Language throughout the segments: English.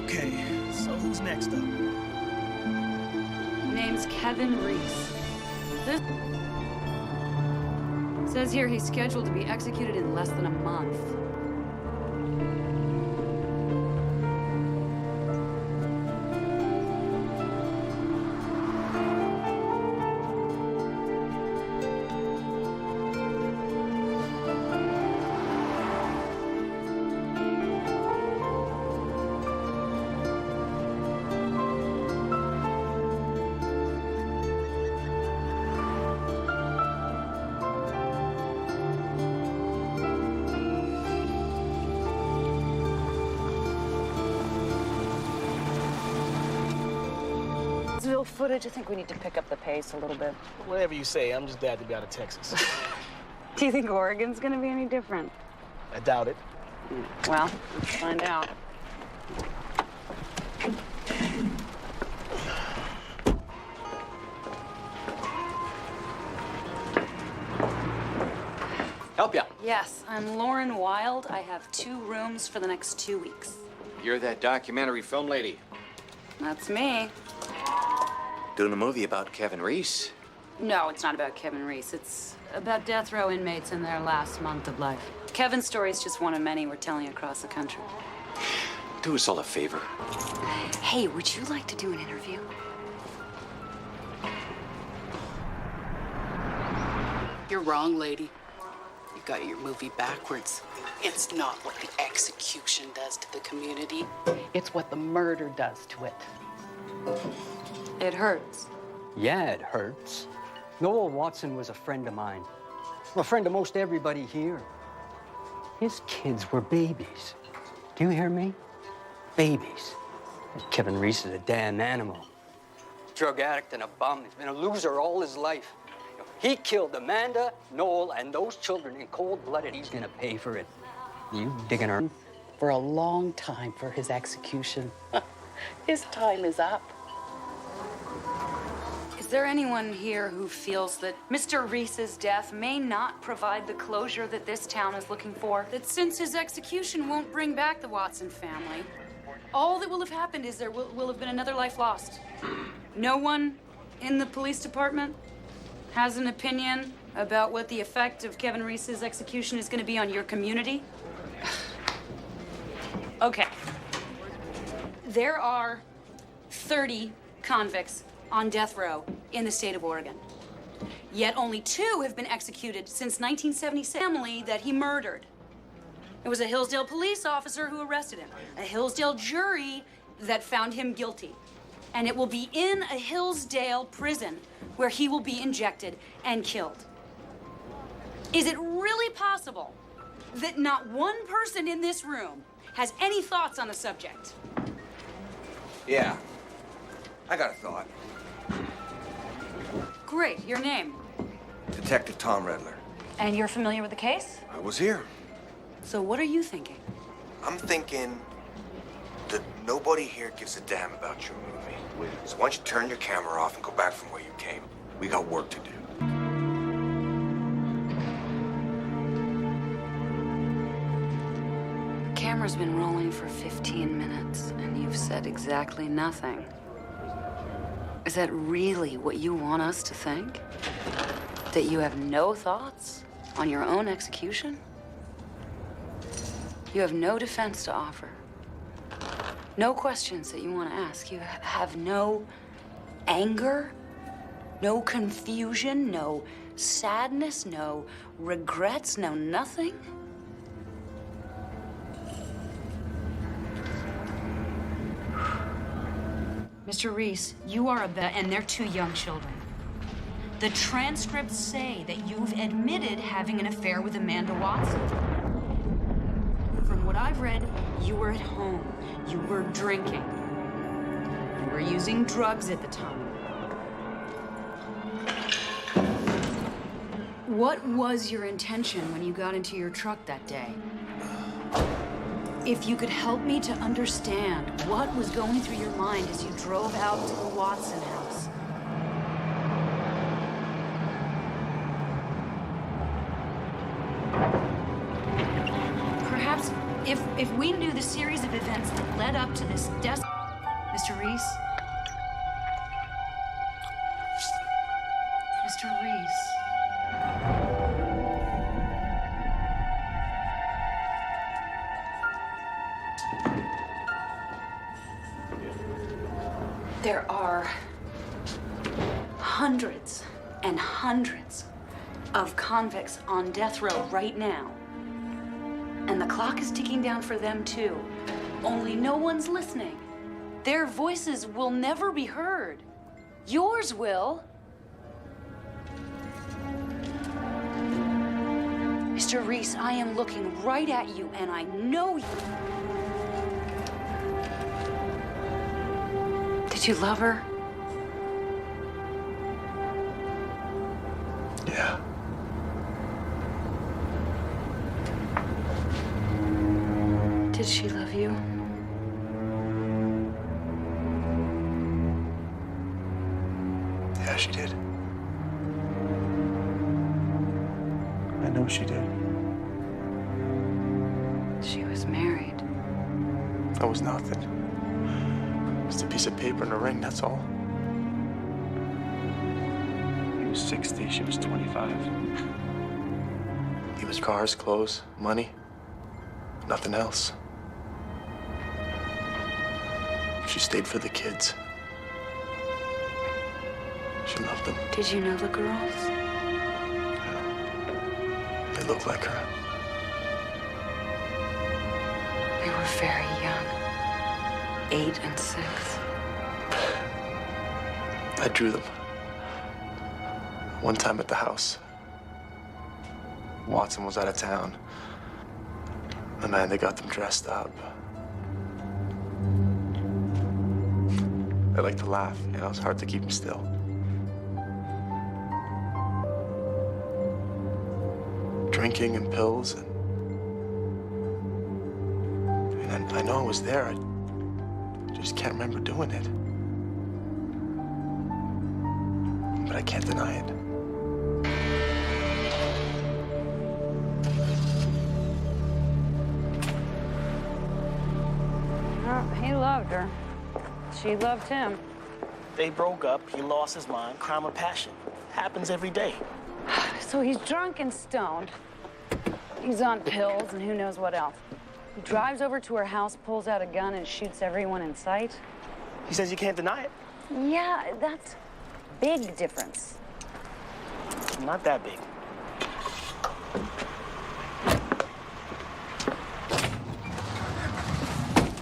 Okay, so who's next up? Name's Kevin Reese. This says here he's scheduled to be executed in less than a month. Footage, I think we need to pick up the pace a little bit. Whatever you say, I'm just glad to be out of Texas. Do you think Oregon's gonna be any different? I doubt it. Well, let's find out. Help ya. Yes, I'm Lauren Wild. I have 2 rooms for the next 2 weeks. You're that documentary film lady. That's me. Doing a movie about Kevin Reese. No, it's not about Kevin Reese. It's about death row inmates in their last month of life. Kevin's story is just one of many we're telling across the country. Do us all a favor. Hey, would you like to do an interview? You're wrong, lady. You got your movie backwards. It's not what the execution does to the community. It's what the murder does to it. It hurts. Yeah, it hurts. Noel Watson was a friend of mine. A friend of most everybody here. His kids were babies. Do you hear me? Babies. Kevin Reese is a damn animal. Drug addict and a bum. He's been a loser all his life. He killed Amanda, Noel, and those children in cold-blooded. He's gonna pay for it. You digging her? For a long time for his execution. His time is up. Is there anyone here who feels that Mr. Reese's death may not provide the closure that this town is looking for? That since his execution won't bring back the Watson family, all that will have happened is there will have been another life lost. No one in the police department has an opinion about what the effect of Kevin Reese's execution is going to be on your community? Okay. There are 30 convicts on death row in the state of Oregon. Yet only 2 have been executed since 1976. Family that he murdered. It was a Hillsdale police officer who arrested him, a Hillsdale jury that found him guilty. And it will be in a Hillsdale prison where he will be injected and killed. Is it really possible that not one person in this room has any thoughts on the subject? Yeah, I got a thought. Great, your name? Detective Tom Redler. And you're familiar with the case? I was here. So what are you thinking? I'm thinking that nobody here gives a damn about your movie. So why don't you turn your camera off and go back from where you came? We got work to do. The camera's been rolling for 15 minutes, and you've said exactly nothing. Is that really what you want us to think? That you have no thoughts on your own execution? You have no defense to offer. No questions that you want to ask. You have no anger, no confusion, no sadness, no regrets, no nothing? Mr. Reese, you are and they're 2 young children. The transcripts say that you've admitted having an affair with Amanda Watson. From what I've read, you were at home. You were drinking. You were using drugs at the time. What was your intention when you got into your truck that day? If you could help me to understand what was going through your mind as you drove out to the Watson house. Perhaps if If we knew the series of events that led up to this Mr. Reese? Mr. Reese. There are hundreds and hundreds of convicts on death row right now. And the clock is ticking down for them too. Only no one's listening. Their voices will never be heard. Yours will. Mr. Reese, I am looking right at you, and I know you. Did you love her? Yeah. Did she love you? Yeah, she did. I know she did. She was married. That was nothing. Just a piece of paper and a ring, that's all. He was 60, she was 25. He was cars, clothes, money. Nothing else. She stayed for the kids. She loved them. Did you know the girls? They looked like her. They were very young. 8 and 6. I drew them. One time at the house. Watson was out of town. The man, they got them dressed up. They like to laugh, you know, it's hard to keep them still. Drinking and pills, and I know I was there. I just can't remember doing it. But I can't deny it. Well, he loved her. She loved him. They broke up, he lost his mind, crime of passion. Happens every day. So he's drunk and stoned. He's on pills and who knows what else. He drives over to her house, pulls out a gun, and shoots everyone in sight. He says you can't deny it. Yeah, that's big difference. Not that big.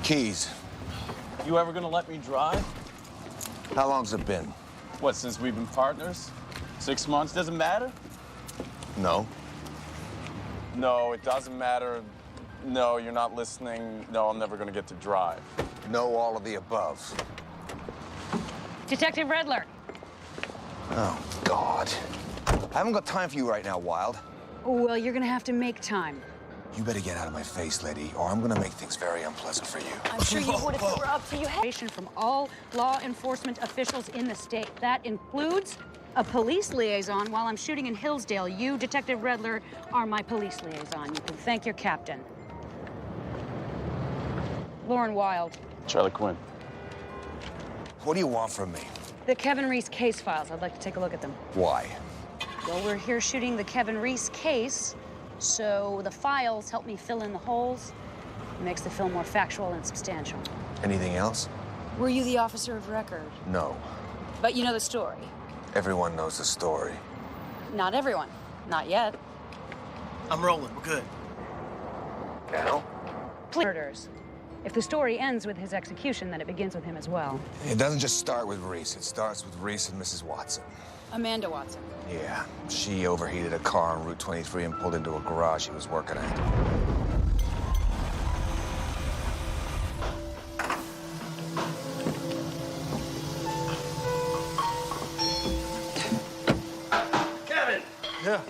Keys. You ever gonna let me drive? How long's it been? What, since we've been partners? 6 months, doesn't matter? No. No, it doesn't matter. No, you're not listening. No, I'm never gonna get to drive. No, all of the above. Detective Redler. Oh, God. I haven't got time for you right now, Wild. Well, you're gonna have to make time. You better get out of my face, lady, or I'm gonna make things very unpleasant for you. I'm sure you would if it were up to you. From all law enforcement officials in the state. That includes a police liaison. While I'm shooting in Hillsdale, you, Detective Redler, are my police liaison. You can thank your captain. Lauren Wild. Charlie Quinn. What do you want from me? The Kevin Reese case files. I'd like to take a look at them. Why? Well, we're here shooting the Kevin Reese case, so the files help me fill in the holes. It makes the film more factual and substantial. Anything else? Were you the officer of record? No. But you know the story. Everyone knows the story. Not everyone. Not yet. I'm rolling, we're good. Now? Murders. If the story ends with his execution, then it begins with him as well. It doesn't just start with Reese. It starts with Reese and Mrs. Watson. Amanda Watson. Yeah, she overheated a car on Route 23 and pulled into a garage he was working at. Kevin! Yeah.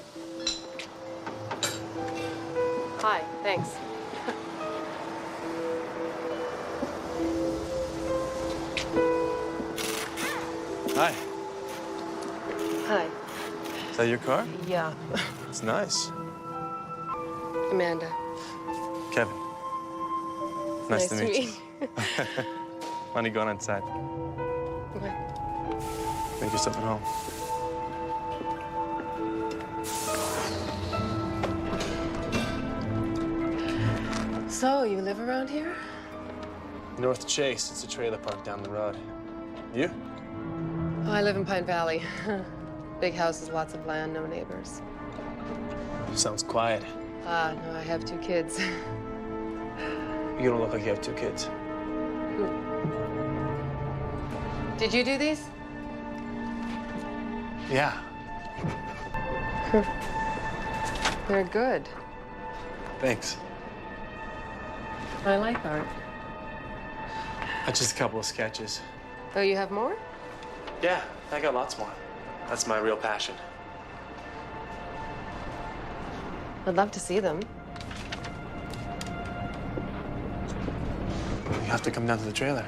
Hi, thanks. Hi. Hi. Is that your car? Yeah. It's nice. Amanda. Kevin. Nice to meet you. Why don't you go on inside? Okay. Make yourself at home. So, you live around here? North Chase. It's a trailer park down the road. You? Oh, I live in Pine Valley. Big houses, lots of land, no neighbors. Sounds quiet. Ah, no, I have 2 kids. You don't look like you have 2 kids. Did you do these? Yeah. They're good. Thanks. I like art. That's just a couple of sketches. Oh, you have more? Yeah, I got lots more. That's my real passion. I'd love to see them. You have to come down to the trailer.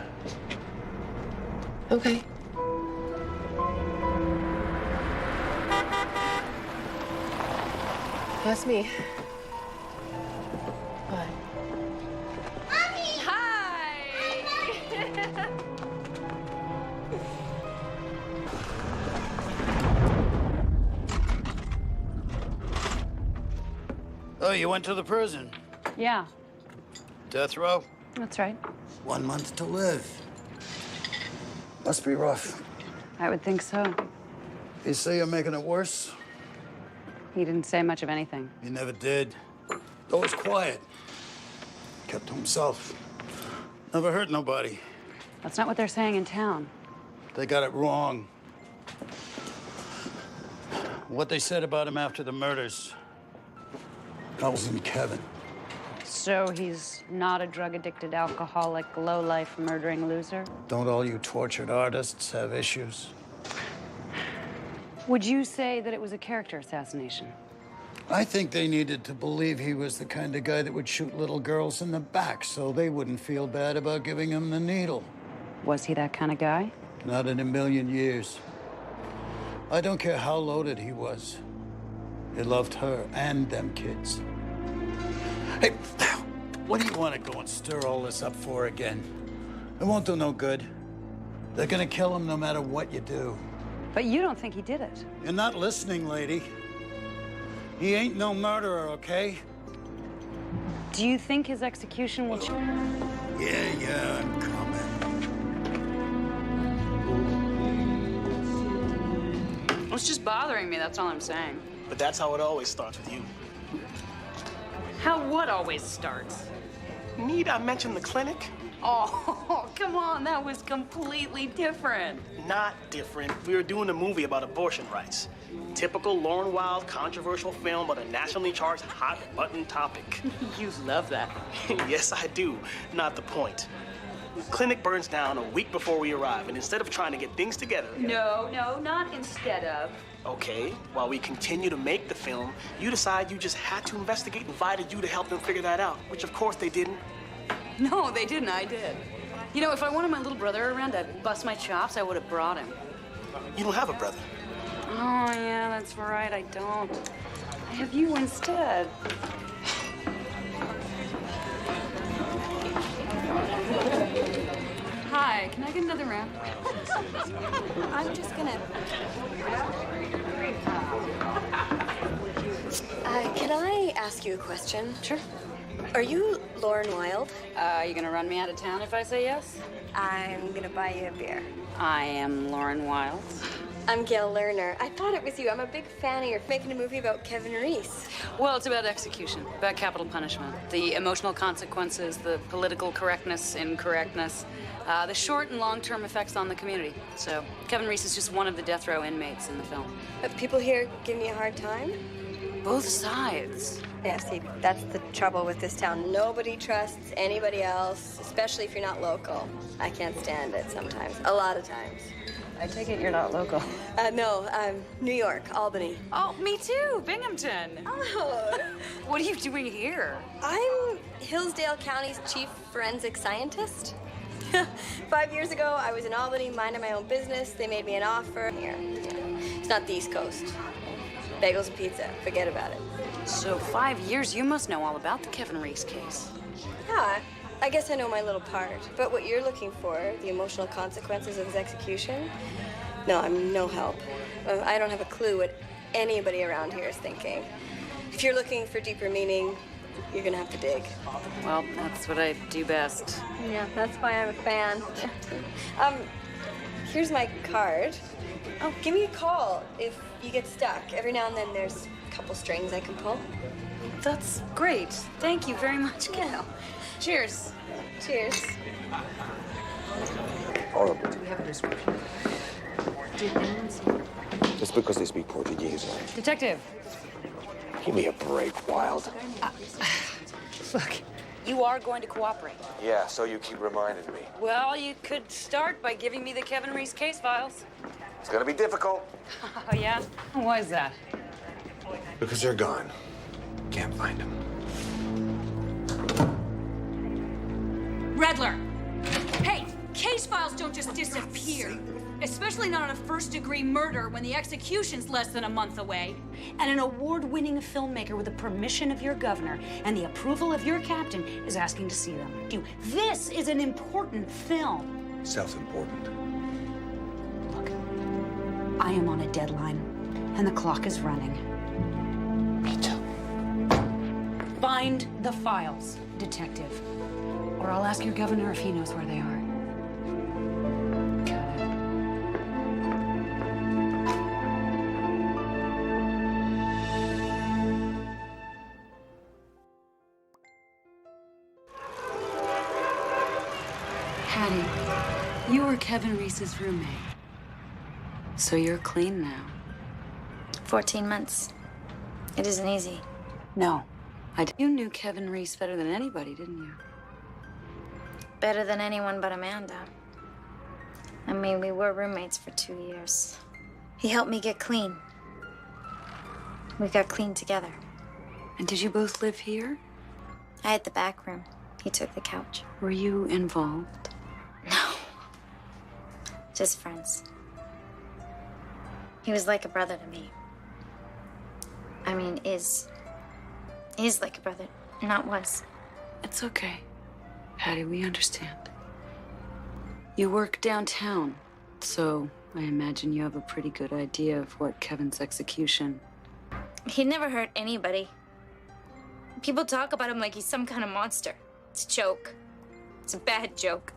Okay. That's me. Bye. Oh, you went to the prison? Yeah, Death row? that's right. 1 month to live. Must be rough. I would think so. You say you're making it worse? He didn't say much of anything. He never did. Always quiet. Kept to himself. Never hurt nobody. That's not what they're saying in town. They got it wrong. What they said about him after the murders. That wasn't Kevin. So he's not a drug-addicted, alcoholic, low-life, murdering loser? Don't all you tortured artists have issues? Would you say that it was a character assassination? I think they needed to believe he was the kind of guy that would shoot little girls in the back so they wouldn't feel bad about giving him the needle. Was he that kind of guy? Not in a million years. I don't care how loaded he was. He loved her and them kids. Hey, what do you want to go and stir all this up for again? It won't do no good. They're gonna kill him no matter what you do. But you don't think he did it? You're not listening, lady. He ain't no murderer, okay? Do you think his execution will... Yeah, I'm coming. It's just bothering me, that's all I'm saying. But that's how it always starts with you. How what always starts? Need I mention the clinic? Oh, come on, that was completely different. Not different. We were doing a movie about abortion rights. Typical Lauren Wilde controversial film about a nationally charged hot-button topic. You love that. Yes, I do. Not the point. Clinic burns down a week before we arrive, and instead of trying to get things together... No, not instead of. Okay, while we continue to make the film, you decide you just had to investigate and invited you to help them figure that out, which of course they didn't. No, they didn't, I did. You know, if I wanted my little brother around to bust my chops, I would have brought him. You don't have a brother. Oh, yeah, that's right, I don't. I have you instead. Hi, can I get another round? I'm just gonna... can I ask you a question? Sure. Are you Lauren Wilde? You gonna run me out of town if I say yes? I'm gonna buy you a beer. I am Lauren Wilde. I'm Gail Lerner. I thought it was you. I'm a big fan of yours. Making a movie about Kevin Reese. Well, it's about execution, about capital punishment, the emotional consequences, the political correctness, incorrectness, the short and long-term effects on the community. So Kevin Reese is just one of the death row inmates in the film. People here give me a hard time? Both sides. Yeah, see, that's the trouble with this town. Nobody trusts anybody else, especially if you're not local. I can't stand it sometimes. A lot of times. I take it you're not local. No, New York, Albany. Oh, me too, Binghamton. Oh. What are you doing here? I'm Hillsdale County's chief forensic scientist. 5 years ago, I was in Albany, minding my own business. They made me an offer. Here, it's not the East Coast. Bagels and pizza, forget about it. So 5 years, you must know all about the Kevin Reese case. Yeah, I guess I know my little part. But what you're looking for, the emotional consequences of his execution, no, I'm no help. I don't have a clue what anybody around here is thinking. If you're looking for deeper meaning, you're gonna have to dig. Well, that's what I do best. Yeah, that's why I'm a fan. Here's my card. Oh, give me a call if you get stuck. Every now and then there's a couple strings I can pull. That's great. Thank you very much, Gail. Cheers. Cheers. Horrible. Do we have a description? Did anyone see her? Just because they speak Portuguese. Detective. Give me a break, Wild. Look, you are going to cooperate. Yeah, so you keep reminding me. Well, you could start by giving me the Kevin Reese case files. It's gonna be difficult. Oh, yeah? Why is that? Because they're gone. Can't find them. Redler! Hey, case files don't just disappear. Especially not on a first-degree murder when the execution's less than a month away. And an award-winning filmmaker with the permission of your governor and the approval of your captain is asking to see them. This is an important film. Self-important. Look, I am on a deadline, and the clock is running. Me too. Find the files, detective. Or I'll ask your governor if he knows where they are. Hattie, you were Kevin Reese's roommate. So you're clean now. 14 months. It isn't easy. No. You knew Kevin Reese better than anybody, didn't you? Better than anyone but Amanda. I mean, we were roommates for 2 years. He helped me get clean. We got clean together. And did you both live here? I had the back room. He took the couch. Were you involved? No. Just friends. He was like a brother to me. I mean, is like a brother, not was. It's okay. Hattie, we understand. You work downtown, so I imagine you have a pretty good idea of what Kevin's execution... He'd never hurt anybody. People talk about him like he's some kind of monster. It's a joke. It's a bad joke.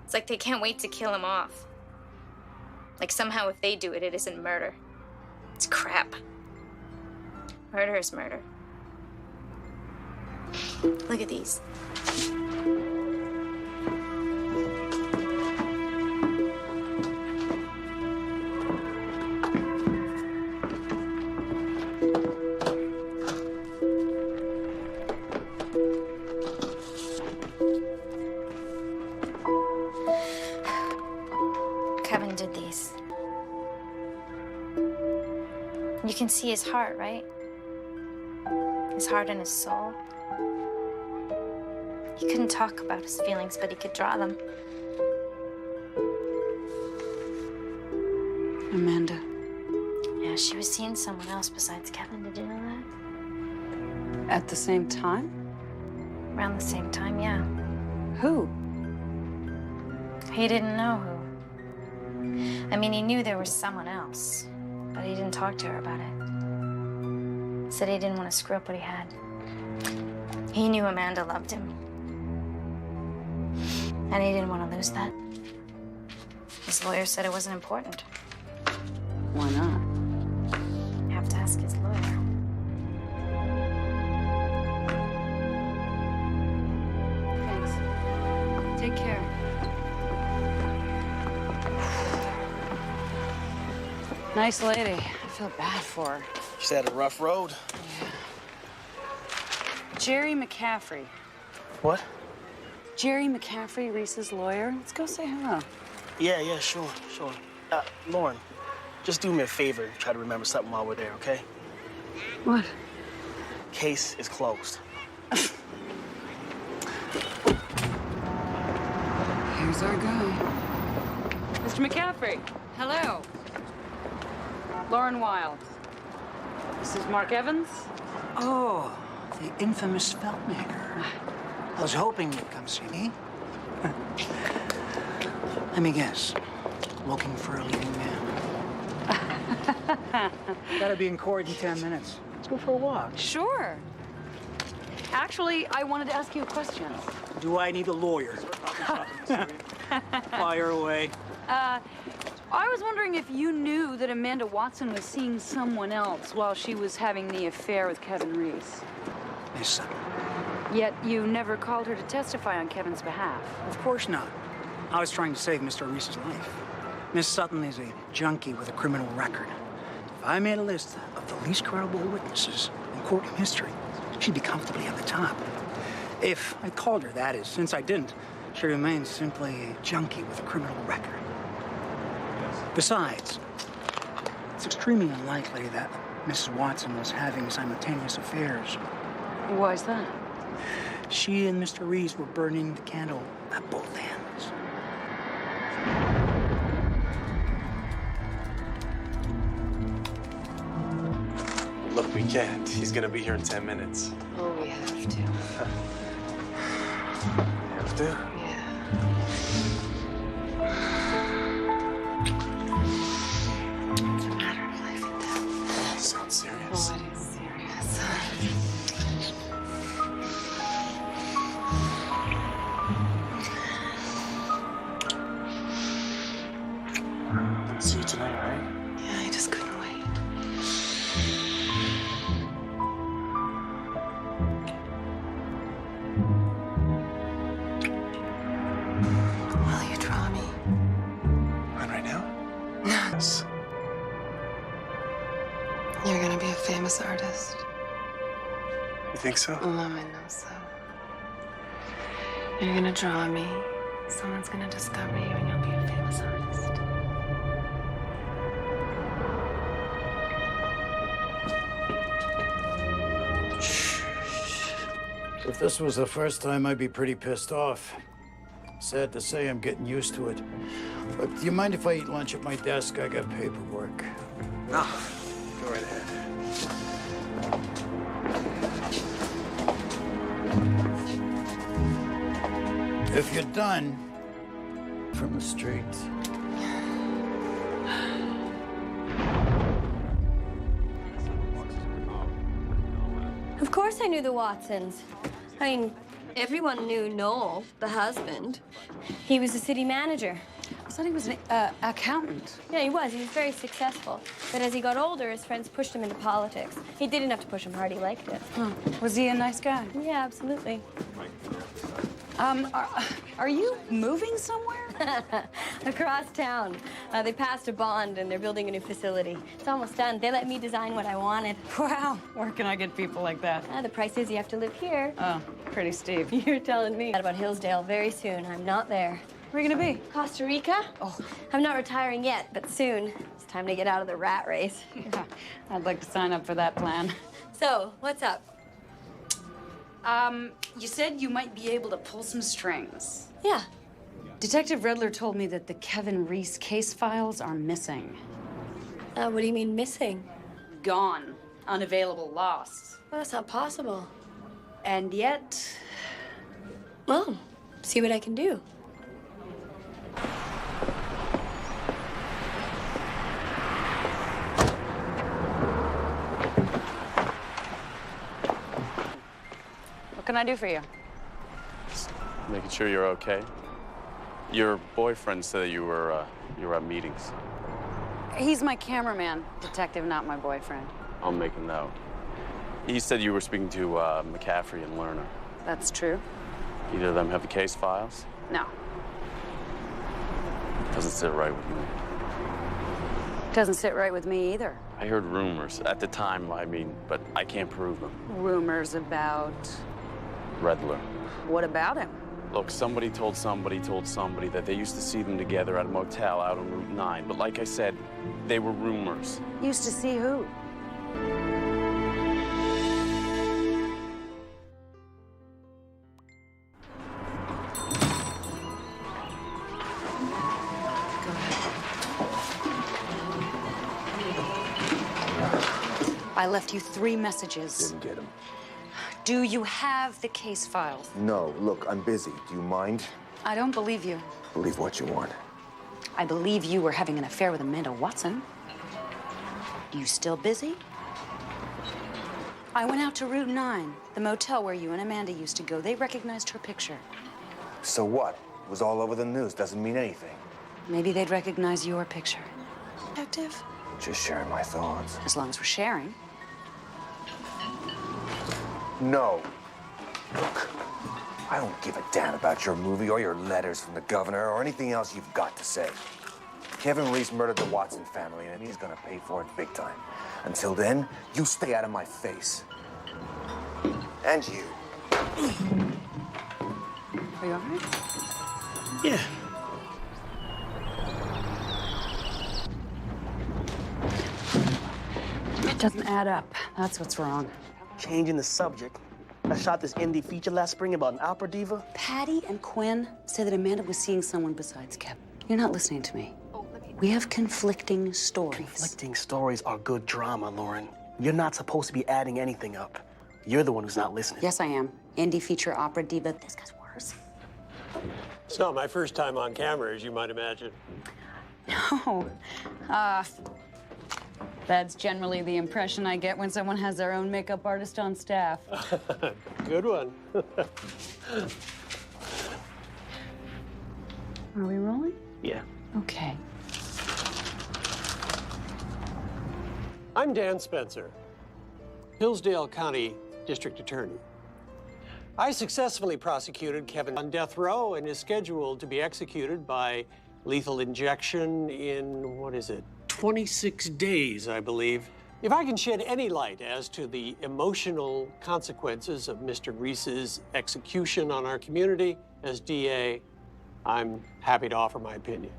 It's like they can't wait to kill him off. Like somehow if they do it, it isn't murder. It's crap. Murder is murder. Look at these. Kevin did these. You can see his heart, right? His heart and his soul. He couldn't talk about his feelings, but he could draw them. Amanda. Yeah, she was seeing someone else besides Kevin. Did you know that? At the same time? Around the same time, yeah. Who? He didn't know who. I mean, he knew there was someone else, but he didn't talk to her about it. Said he didn't want to screw up what he had. He knew Amanda loved him. And he didn't want to lose that. His lawyer said it wasn't important. Why not? You have to ask his lawyer. Thanks. Take care. Nice lady. I feel bad for her. She's had a rough road. Yeah. Jerry McCaffrey. What? Jerry McCaffrey, Reese's lawyer. Let's go say hello. Yeah, sure. Lauren, just do me a favor and try to remember something while we're there, okay? What? Case is closed. Here's our guy. Mr. McCaffrey, hello. Lauren Wild. This is Mark Evans. Oh, the infamous filmmaker. I was hoping you'd come see me. Let me guess. Looking for a leading man. Gotta be in court in 10 minutes. Let's go for a walk. Sure. Actually, I wanted to ask you a question. Do I need a lawyer? Fire away. I was wondering if you knew that Amanda Watson was seeing someone else while she was having the affair with Kevin Reese. Miss Sutton. Yet you never called her to testify on Kevin's behalf. Of course not. I was trying to save Mr. Reese's life. Miss Sutton is a junkie with a criminal record. If I made a list of the least credible witnesses in courtroom history, she'd be comfortably at the top. If I called her, that is. Since I didn't, she remains simply a junkie with a criminal record. Besides, it's extremely unlikely that Mrs. Watson was having simultaneous affairs. Why is that? She and Mr. Reese were burning the candle at both ends. Look, we can't. He's gonna be here in 10 minutes. Oh, we have to. We have to? It's a matter of life and death. Sounds serious. Oh, it is serious. See you tonight, right? Yeah, I just couldn't wait. Will you draw me? Right now? No. Yes. You're gonna be a famous artist. You think so? Oh, I know so. You're gonna draw me. Someone's gonna discover you and you'll be a famous artist. If this was the first time, I'd be pretty pissed off. Sad to say, I'm getting used to it. But do you mind if I eat lunch at my desk? I got paperwork. No. Go right ahead. If you're done, from the street. Of course I knew the Watsons. I mean, everyone knew Noel, the husband. He was the city manager. I thought he was an accountant. Yeah, he was. He was very successful. But as he got older, his friends pushed him into politics. He didn't have to push him hard. He liked it. Huh. Was he a nice guy? Yeah, absolutely. Are you moving somewhere? Across town. They passed a bond and they're building a new facility. It's almost done. They let me design what I wanted. Wow. Where can I get people like that? The price is you have to live here. Oh, pretty steep. You're telling me. About Hillsdale very soon. I'm not there. Where are you gonna be? Costa Rica? Oh. I'm not retiring yet, but soon. It's time to get out of the rat race. Yeah, I'd like to sign up for that plan. So, what's up? You said you might be able to pull some strings. Yeah. Detective Redler told me that the Kevin Reese case files are missing. What do you mean missing? Gone. Unavailable. Lost. Well, that's not possible. And yet... Well, see what I can do. What can I do for you? Making sure you're okay. Your boyfriend said that you were at meetings. He's my cameraman, detective, not my boyfriend. I'll make a note. He said you were speaking to McCaffrey and Lerner. That's true. Either of them have the case files? No. Doesn't sit right with me. Doesn't sit right with me either. I heard rumors. At the time, I mean, but I can't prove them. Rumors about... Redler. What about him? Look, somebody told somebody that they used to see them together at a motel out on Route 9. But like I said, they were rumors. Used to see who? I left you 3 messages. Didn't get him. Do you have the case files? No, look, I'm busy. Do you mind? I don't believe you. Believe what you want. I believe you were having an affair with Amanda Watson. You still busy? I went out to Route 9, the motel where you and Amanda used to go. They recognized her picture. So what? It was all over the news. Doesn't mean anything. Maybe they'd recognize your picture. Detective? Just sharing my thoughts. As long as we're sharing. No. Look, I don't give a damn about your movie or your letters from the governor or anything else you've got to say. Kevin Reese murdered the Watson family, and he's gonna pay for it big time. Until then, you stay out of my face. And you. Are you all right? Yeah. It doesn't add up. That's what's wrong. Changing the subject. I shot this indie feature last spring about an opera diva. Patty and Quinn said that Amanda was seeing someone besides Kevin. You're not listening to me. We have conflicting stories. Conflicting stories are good drama, Lauren. You're not supposed to be adding anything up. You're the one who's not listening. Yes, I am. Indie feature opera diva. This guy's worse. It's not my first time on camera, as you might imagine. No. That's generally the impression I get when someone has their own makeup artist on staff. Good one. Are we rolling? Yeah. Okay. I'm Dan Spencer, Hillsdale County District Attorney. I successfully prosecuted Kevin on death row and is scheduled to be executed by lethal injection in, 26 days, I believe. If I can shed any light as to the emotional consequences of Mr. Reese's execution on our community as DA, I'm happy to offer my opinion.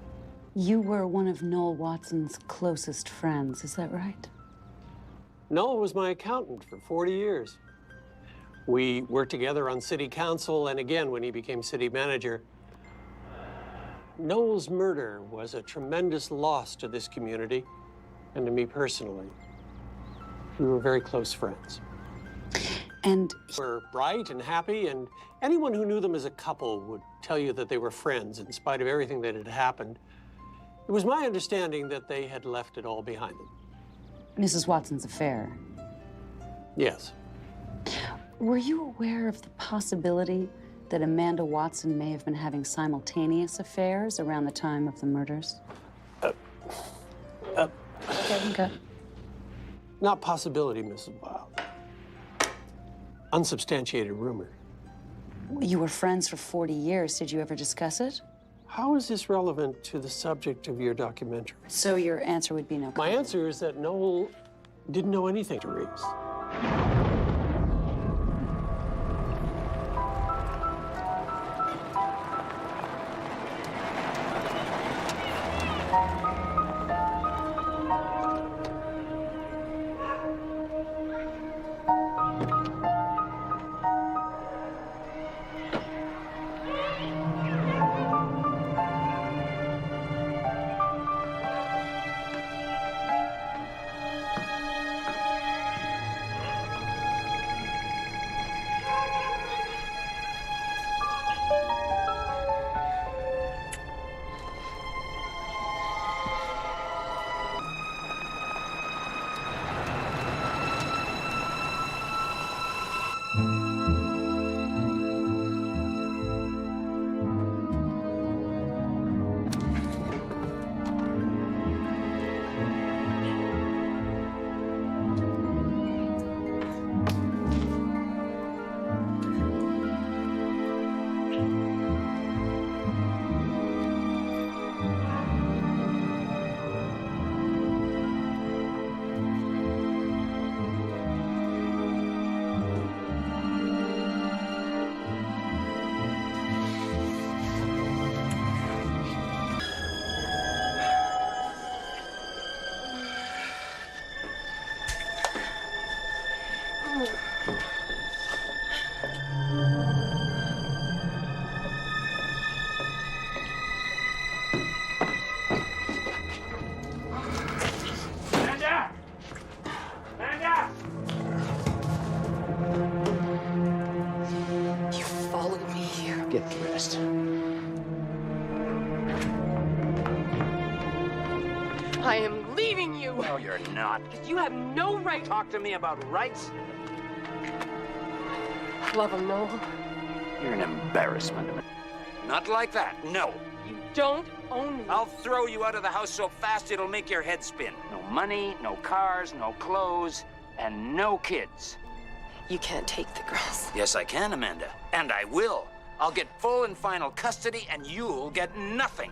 You were one of Noel Watson's closest friends, is that right? Noel was my accountant for 40 years. We worked together on city council and again when he became city manager. Noel's murder was a tremendous loss to this community and to me personally. We were very close friends. And we were bright and happy, and anyone who knew them as a couple would tell you that they were friends in spite of everything that had happened. It was my understanding that they had left it all behind them. Mrs. Watson's affair. Yes. Were you aware of the possibility that Amanda Watson may have been having simultaneous affairs around the time of the murders? Okay. Not possibility, Mrs. Wild. Unsubstantiated rumor. You were friends for 40 years. Did you ever discuss it? How is this relevant to the subject of your documentary? So your answer would be no comment. My answer is that Noel didn't know anything to Reese. rest. I am leaving you. No, you're not. You have no right. Talk to me about rights. Love him, Noel. You're an embarrassment. Not like that, no. You don't own me. I'll throw you out of the house so fast it'll make your head spin. No money, no cars, no clothes, and no kids. You can't take the girls. Yes, I can, Amanda. And I will. I'll get full and final custody, and you'll get nothing.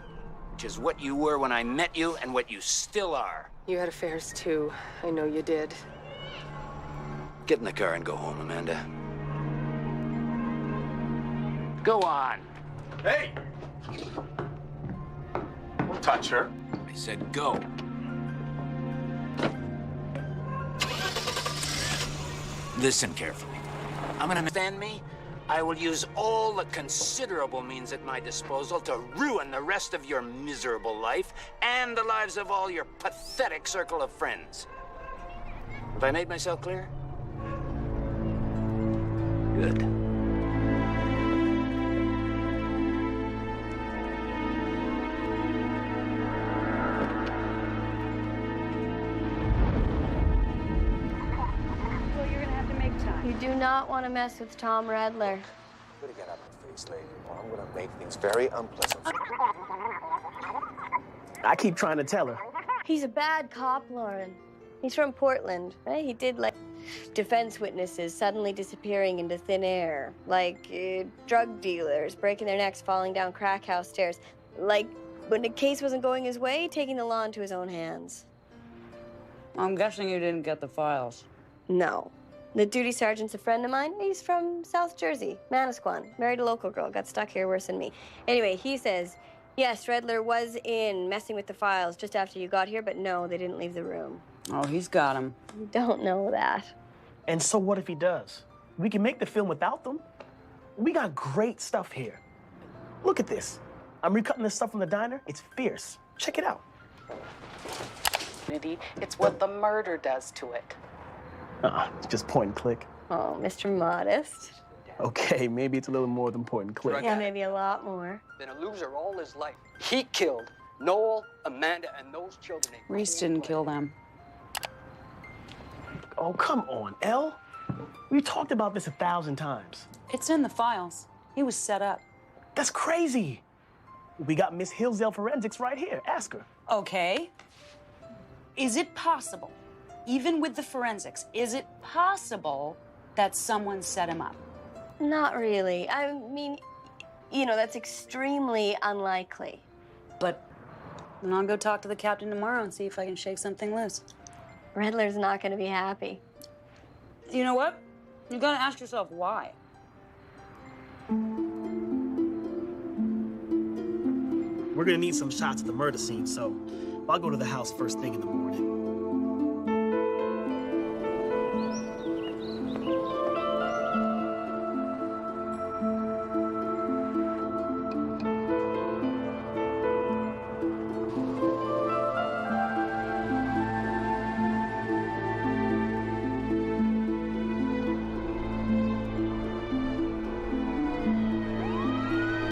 Which is what you were when I met you, and what you still are. You had affairs too. I know you did. Get in the car and go home, Amanda. Go on. Hey! Don't touch her. I said go. Listen carefully. I'm gonna understand me. I will use all the considerable means at my disposal to ruin the rest of your miserable life and the lives of all your pathetic circle of friends. Have I made myself clear? Good. You do not want to mess with Tom Redler. I'm gonna get up and face, lady, or I'm gonna make things very unpleasant for you. I keep trying to tell her. He's a bad cop, Lauren. He's from Portland, right? He did like defense witnesses suddenly disappearing into thin air, like drug dealers breaking their necks, falling down crack house stairs, like when the case wasn't going his way, taking the law into his own hands. I'm guessing you didn't get the files. No. The duty sergeant's a friend of mine. He's from South Jersey, Manasquan. Married a local girl, got stuck here worse than me. Anyway, he says, yes, Redler was in messing with the files just after you got here, but no, they didn't leave the room. Oh, he's got him. You don't know that. And so what if he does? We can make the film without them. We got great stuff here. Look at this. I'm recutting this stuff from the diner. It's fierce. Check it out. It's what the murder does to it. It's just point and click. Oh, Mr. Modest. Okay, maybe it's a little more than point and click. Yeah, maybe a lot more. Been a loser all his life. He killed Noel, Amanda, and those children. Reese didn't kill them. Oh, come on, Elle. We talked about this 1,000 times. It's in the files. He was set up. That's crazy. We got Miss Hillsdale Forensics right here. Ask her. Okay. Is it possible, even with the forensics, is it possible that someone set him up? Not really. I mean, you know, that's extremely unlikely. But then I'll go talk to the captain tomorrow and see if I can shake something loose. Redler's not going to be happy. You know what? You gotta ask yourself why. We're gonna need some shots of the murder scene, so I'll go to the house first thing in the morning.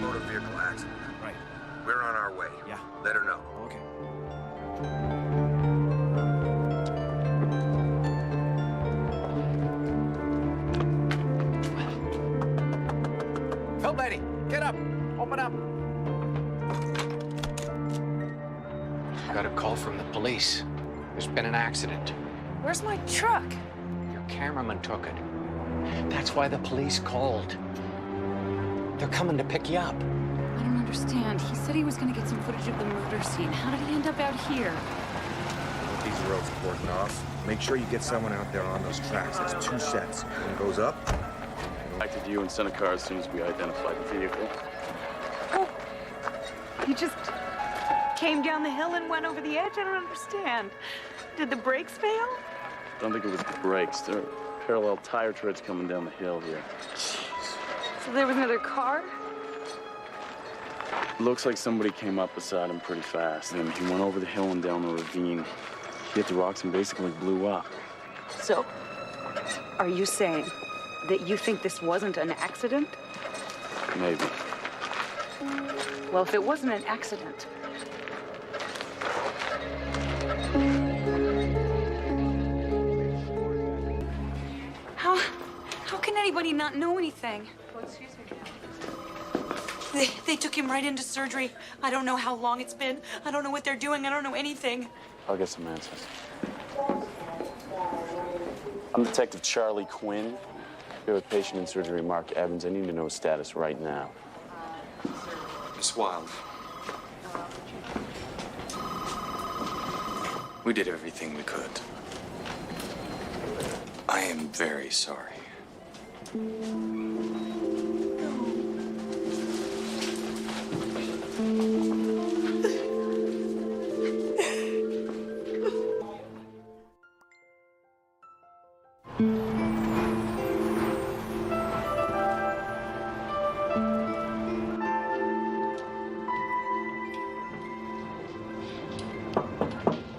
Motor vehicle accident. Right. We're on our way. Yeah. Let her know. Okay. Help, lady, get up. Open up. Got a call from the police. There's been an accident. Where's my truck? Your cameraman took it. That's why the police called. They're coming to pick you up. I don't understand. He said he was going to get some footage of the murder scene. How did he end up out here? These roads are working off. Make sure you get someone out there on those tracks. There's 2 sets. One goes up. Contacted you and sent a car as soon as we identified the vehicle. Oh, you just came down the hill and went over the edge? I don't understand. Did the brakes fail? I don't think it was the brakes. There are parallel tire treads coming down the hill here. So there was another car? Looks like somebody came up beside him pretty fast. And he went over the hill and down the ravine. He hit the rocks and basically blew up. So, are you saying that you think this wasn't an accident? Maybe. Well, if it wasn't an accident. How can anybody not know anything? They took him right into surgery. I don't know how long it's been. I don't know what they're doing. I don't know anything. I'll get some answers. I'm Detective Charlie Quinn. Here with patient in surgery Mark Evans. I need to know his status right now. Miss Wilde. We did everything we could. I am very sorry.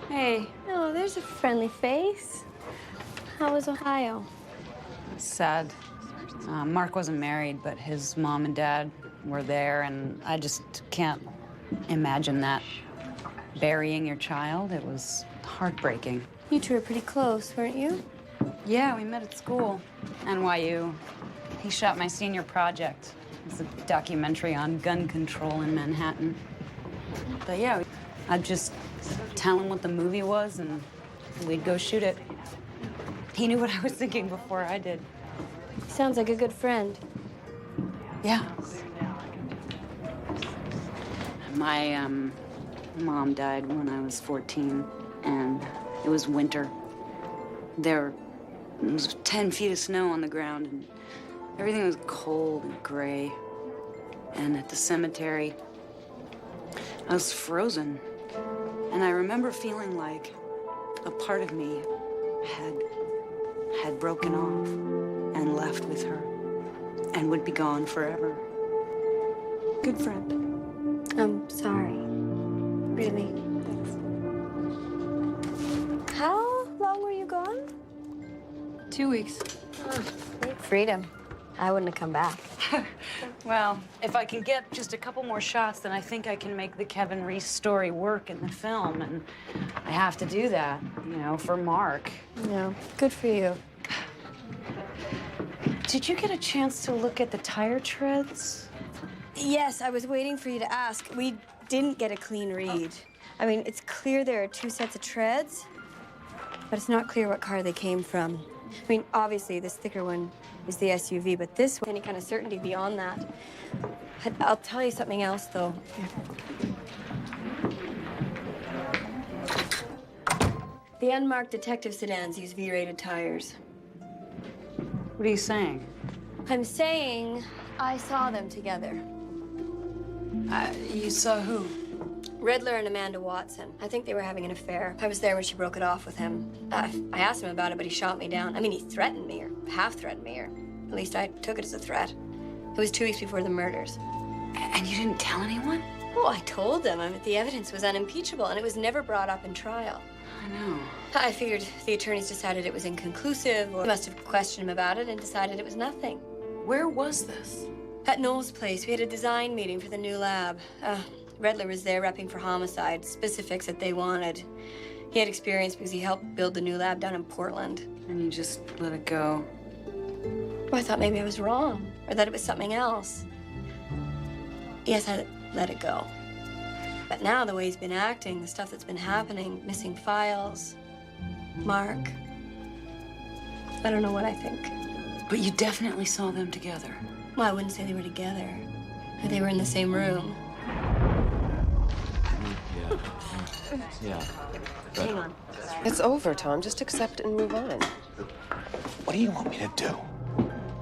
Hey. Oh, there's a friendly face. How was Ohio? Sad. Mark wasn't married, but his mom and dad were there, and I just can't imagine that. Burying your child, it was heartbreaking. You two were pretty close, weren't you? Yeah, we met at school. NYU. He shot my senior project. It's a documentary on gun control in Manhattan. But yeah, I'd just tell him what the movie was, and we'd go shoot it. He knew what I was thinking before I did. Sounds like a good friend. Yeah. My mom died when I was 14, and it was winter. There was 10 feet of snow on the ground, and everything was cold and gray. And at the cemetery, I was frozen. And I remember feeling like a part of me had broken off and left with her and would be gone forever. Good friend. I'm sorry. Really. Thanks. How long were you gone? 2 weeks. Freedom. I wouldn't have come back. Well, if I can get just a couple more shots, then I think I can make the Kevin Reese story work in the film. And I have to do that, you know, for Mark. No, good for you. Did you get a chance to look at the tire treads? Yes, I was waiting for you to ask. We didn't get a clean read. I mean, it's clear there are 2 sets of treads, but it's not clear what car they came from. I mean, obviously, this thicker one is the SUV, but this one, any kind of certainty beyond that. I'll tell you something else, though. The unmarked detective sedans use V-rated tires. What are you saying? I'm saying I saw them together. You saw who? Riddler and Amanda Watson. I think they were having an affair. I was there when she broke it off with him. I asked him about it, but he shot me down. I mean, he threatened me, or half-threatened me, or at least I took it as a threat. It was 2 weeks before the murders. And you didn't tell anyone? Oh, I told them. I mean, the evidence was unimpeachable, and it was never brought up in trial. I know. I figured the attorneys decided it was inconclusive, or must have questioned him about it and decided it was nothing. Where was this? At Noel's place. We had a design meeting for the new lab. Riddler was there repping for homicide, specifics that they wanted. He had experience because he helped build the new lab down in Portland. And you just let it go? Well, I thought maybe I was wrong, or that it was something else. Yes, I let it go. But now, the way he's been acting, the stuff that's been happening, missing files, Mark, I don't know what I think. But you definitely saw them together. Well, I wouldn't say they were together. But they were in the same room. Yeah. Hang on. It's over, Tom. Just accept it and move on. What do you want me to do?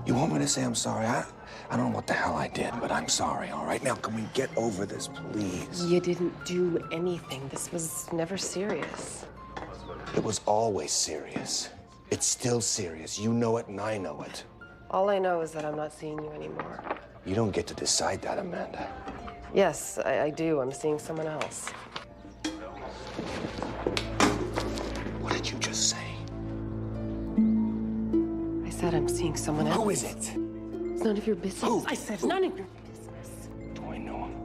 You want me to say I'm sorry? I don't know what the hell I did, but I'm sorry, all right? Now, can we get over this, please? You didn't do anything. This was never serious. It was always serious. It's still serious. You know it and I know it. All I know is that I'm not seeing you anymore. You don't get to decide that, Amanda. Yes, I do. I'm seeing someone else. What did you just say? I said I'm seeing someone else. Who is it? It's none of your business. Who? I said it's none of your business. Do I know him?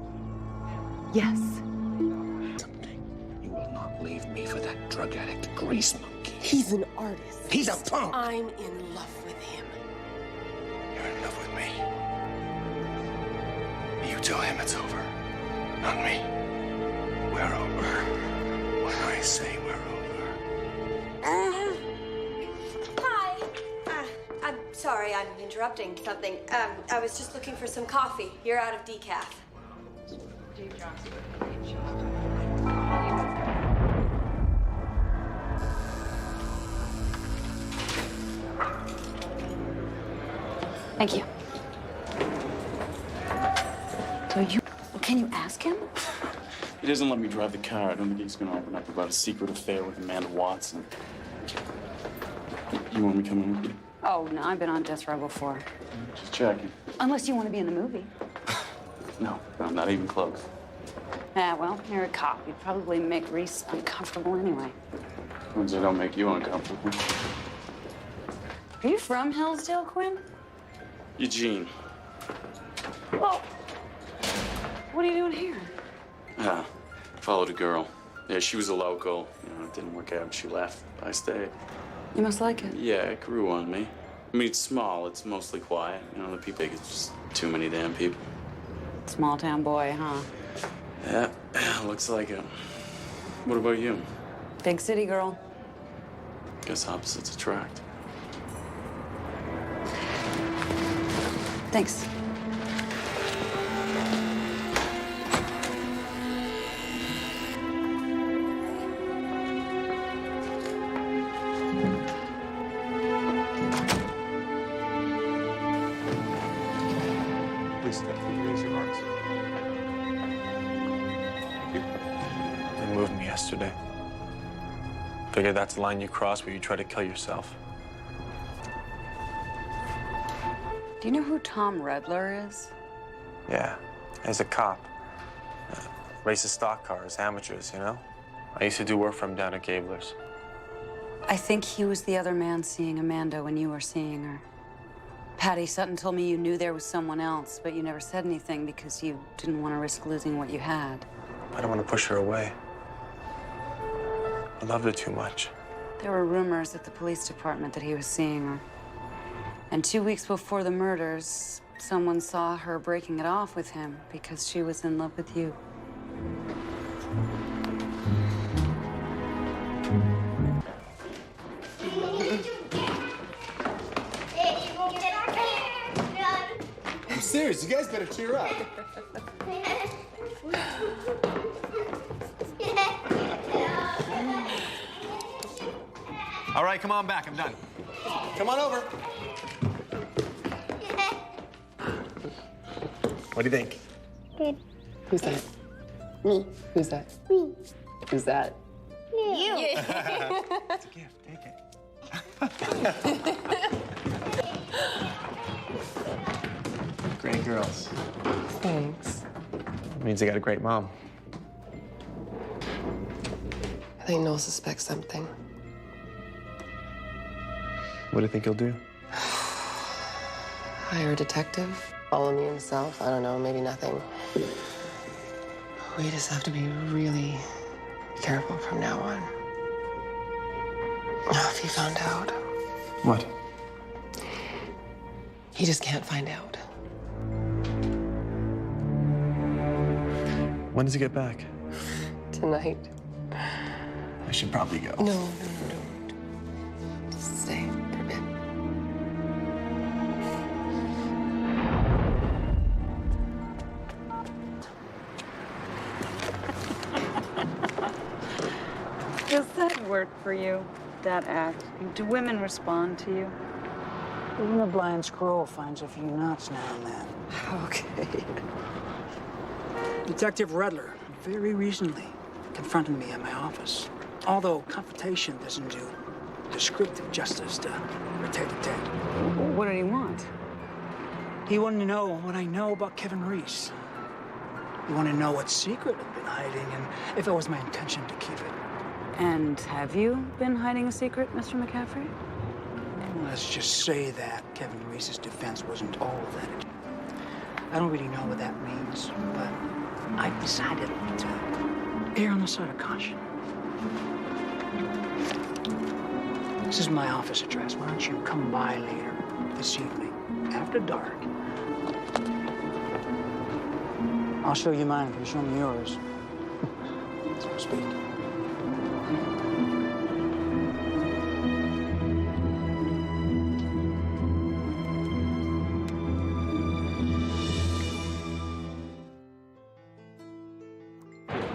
Yes. You will not leave me for that drug addict grease monkey. He's an artist. He's a punk. I'm in love with him. You're in love with me. You tell him it's over, not me. We're over. When I say we're over. Hi. I'm sorry, I'm interrupting something. I was just looking for some coffee. You're out of decaf. Thank you. So can you ask him? He doesn't let me drive the car. I don't think he's gonna open up about a secret affair with Amanda Watson. You want me coming with you? Oh, no, I've been on death row before. Just checking. Unless you want to be in the movie. No, not even close. Yeah, well, you're a cop. You'd probably make Reese uncomfortable anyway. Ones that don't make you uncomfortable. Are you from Hillsdale, Quinn? Eugene. Well, what are you doing here? Followed a girl. Yeah, she was a local. You know, it didn't work out. She left. I stayed. You must like it. Yeah, it grew on me. I mean, it's small. It's mostly quiet. You know, the people, it's just too many damn people. Small town boy, huh? Yeah, looks like it. What about you? Big city girl. Guess opposites attract. Thanks. Please step through, raise your arms. Thank you. They moved me yesterday. Figured that's the line you cross where you try to kill yourself. Do you know who Tom Redler is? Yeah, he's a cop. Races stock cars, amateurs, you know? I used to do work for him down at Gabler's. I think he was the other man seeing Amanda when you were seeing her. Patty Sutton told me you knew there was someone else, but you never said anything because you didn't want to risk losing what you had. I don't want to push her away. I loved her too much. There were rumors at the police department that he was seeing her. And 2 weeks before the murders, someone saw her breaking it off with him because she was in love with you. I'm serious. You guys better cheer up. All right, come on back. I'm done. Come on over. What do you think? Good. Who's that? Me. Who's that? Me. Who's that? You. It's a gift. Take it. Great girls. Thanks. It means they got a great mom. I think Noel suspects something. What do you think he'll do? Hire a detective? Follow me himself? I don't know, maybe nothing. We just have to be really careful from now on. If he found out. What? He just can't find out. When does he get back? Tonight. I should probably go. No. Just stay for a bit. Does that work for you, that act? Do women respond to you? Even a blind squirrel finds a few nuts now and then. Okay. Detective Redler very recently confronted me at my office. Although confrontation doesn't do descriptive justice to a tete-a-tete. What did he want? He wanted to know what I know about Kevin Reese. He wanted to know what secret I'd been hiding and if it was my intention to keep it. And have you been hiding a secret, Mr. McCaffrey? Let's just say that Kevin Reese's defense wasn't all that. I don't really know what that means, but I've decided to err on the side of caution. This is my office address. Why don't you come by later this evening, after dark? I'll show you mine if you show me yours. So to speak.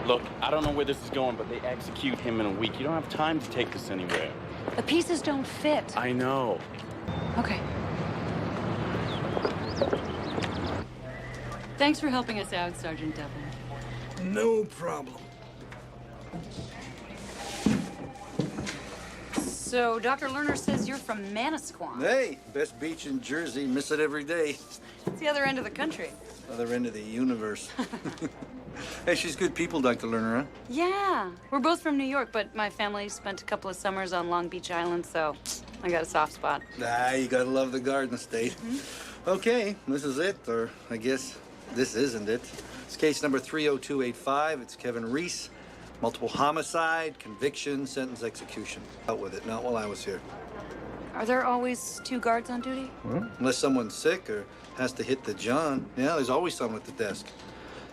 Look, I don't know where this is going, but they execute him in a week. You don't have time to take this anywhere. The pieces don't fit. I know. Okay. Thanks for helping us out, Sergeant Devlin. No problem. So, Dr. Lerner says you're from Manasquan. Hey, best beach in Jersey. Miss it every day. It's the other end of the country. Other end of the universe. Hey, she's good people, Dr. Lerner, huh? Yeah. We're both from New York, but my family spent a couple of summers on Long Beach Island, so I got a soft spot. Ah, you gotta love the Garden State. Okay, this is it, or I guess this isn't it. It's case number 30285. It's Kevin Reese. Multiple homicide, conviction, sentence execution. Out with it, not while I was here. Are there always 2 guards on duty? Unless someone's sick or has to hit the John. Yeah, there's always someone at the desk.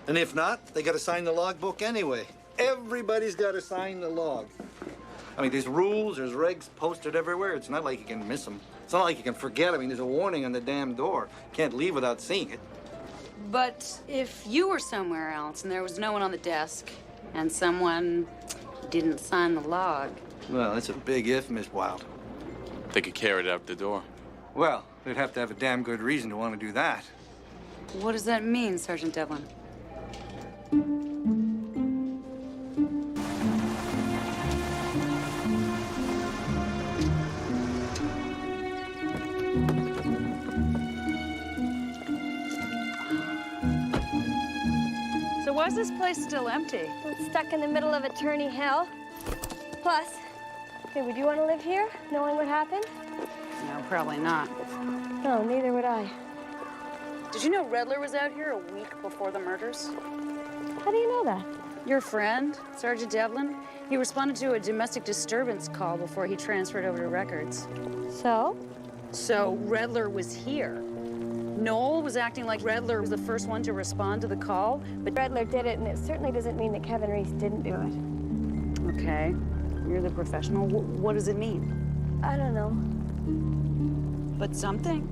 And if not, they gotta sign the logbook anyway. Everybody's gotta sign the log. I mean, there's rules, there's regs posted everywhere. It's not like you can miss them. It's not like you can forget. I mean, there's a warning on the damn door. Can't leave without seeing it. But if you were somewhere else and there was no one on the desk and someone didn't sign the log. Well, that's a big if, Miss Wild. They could carry it out the door. Well, they'd have to have a damn good reason to want to do that. What does that mean, Sergeant Devlin? So why is this place still empty? It's stuck in the middle of attorney hell. Plus, hey, would you want to live here, knowing what happened? No, probably not. No, neither would I. Did you know Redler was out here a week before the murders? How do you know that? Your friend, Sergeant Devlin, he responded to a domestic disturbance call before he transferred over to records. So? So Redler was here. Noel was acting like Redler was the first one to respond to the call, but Redler did it, and it certainly doesn't mean that Kevin Reese didn't do it. Okay, you're the professional. What does it mean? I don't know. But something?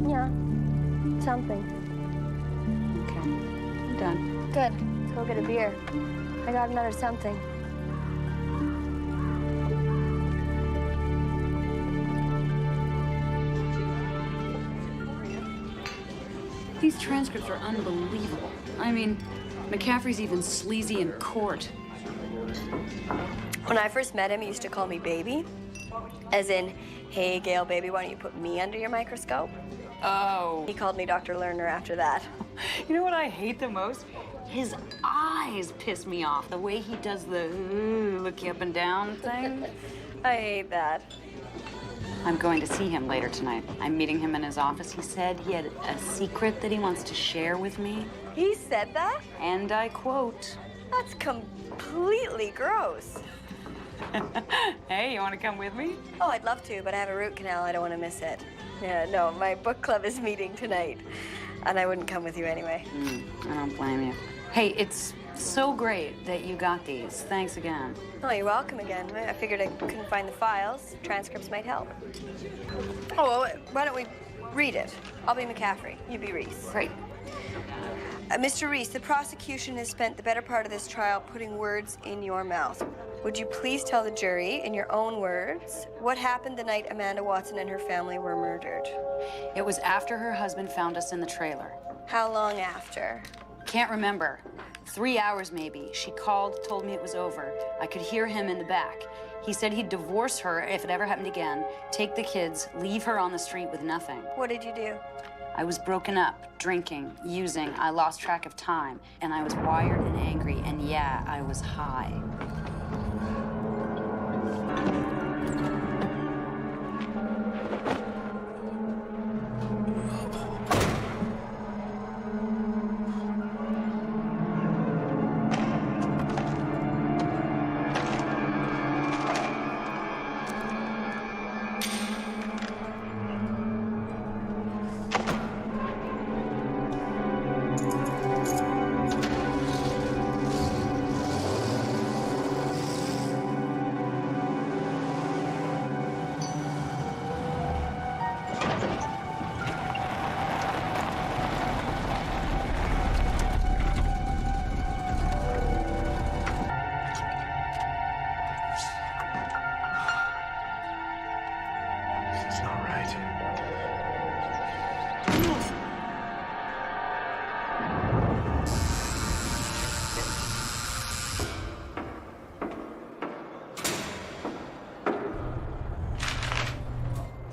Yeah, something. Okay, done. Good. Let's go get a beer. I got another something. These transcripts are unbelievable. I mean, McCaffrey's even sleazy in court. When I first met him, he used to call me baby. As in, hey, Gail, baby, why don't you put me under your microscope? Oh. He called me Dr. Lerner after that. You know what I hate the most? His eyes piss me off. The way he does the look you up and down thing. I hate that. I'm going to see him later tonight. I'm meeting him in his office. He said he had a secret that he wants to share with me. He said that? And I quote, That's completely gross. hey, you want to come with me? Oh, I'd love to, but I have a root canal. I don't want to miss it. Yeah, no, my book club is meeting tonight, and I wouldn't come with you anyway. I don't blame you. Hey, it's so great that you got these. Thanks again. Oh, you're welcome again. I figured I couldn't find the files. Transcripts might help. Oh, well, why don't we read it? I'll be McCaffrey. You be Reese. Great. Mr. Reese, the prosecution has spent the better part of this trial putting words in your mouth. Would you please tell the jury, in your own words, what happened the night Amanda Watson and her family were murdered? It was after her husband found us in the trailer. How long after? Can't remember. 3 hours maybe. She called, told me it was over. I could hear him in the back. He said he'd divorce her if it ever happened again, take the kids, leave her on the street with nothing. What did you do? I was broken up, drinking, using. I lost track of time, and I was wired and angry, and yeah, I was high.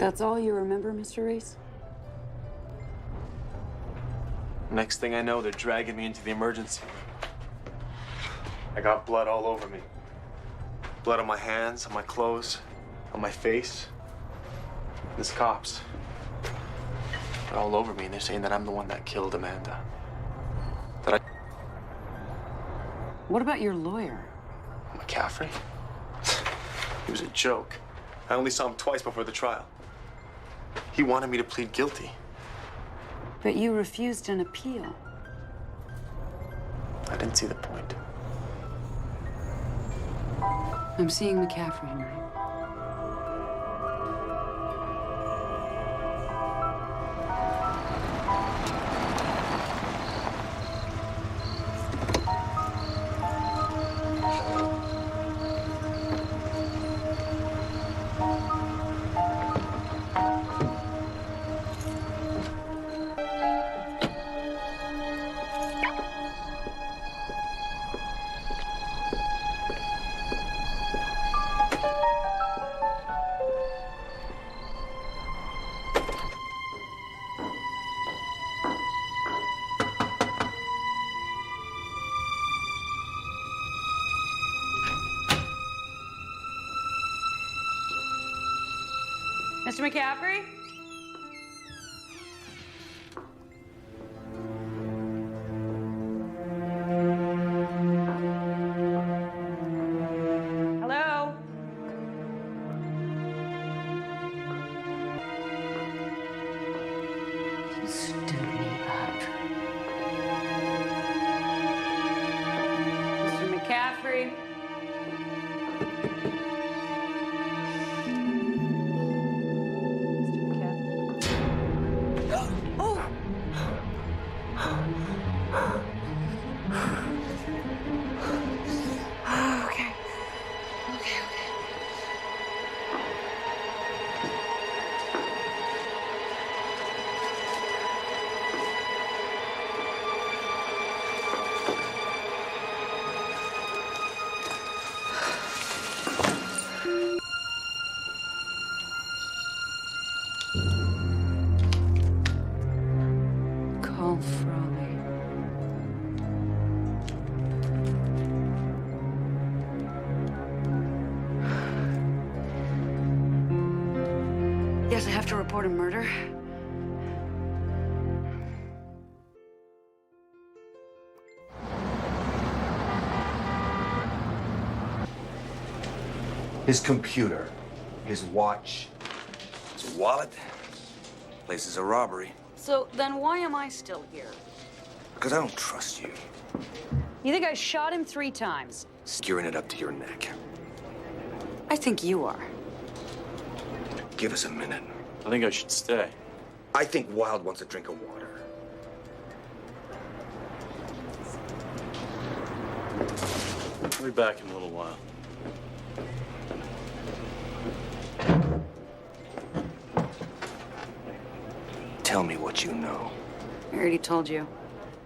That's all you remember, Mr. Reese? Next thing I know, they're dragging me into the emergency room. I got blood all over me. Blood on my hands, on my clothes, on my face. There's cops. They're all over me, and they're saying that I'm the one that killed Amanda. That I... What about your lawyer? McCaffrey? He was a joke. I only saw him twice before the trial. He wanted me to plead guilty. But you refused an appeal. I didn't see the point. I'm seeing McCaffrey tonight. Mr. McCaffrey? Hello? You stood me up. Mr. McCaffrey? Call Frawley. Yes, I have to report a murder. His computer, his watch, his wallet. Place is a robbery. So then why am I still here? Because I don't trust you. You think I shot him 3 times? Skewering it up to your neck. I think you are. Give us a minute. I think I should stay. I think Wild wants a drink of water. I'll be back in a little while. Tell me what you know. I already told you.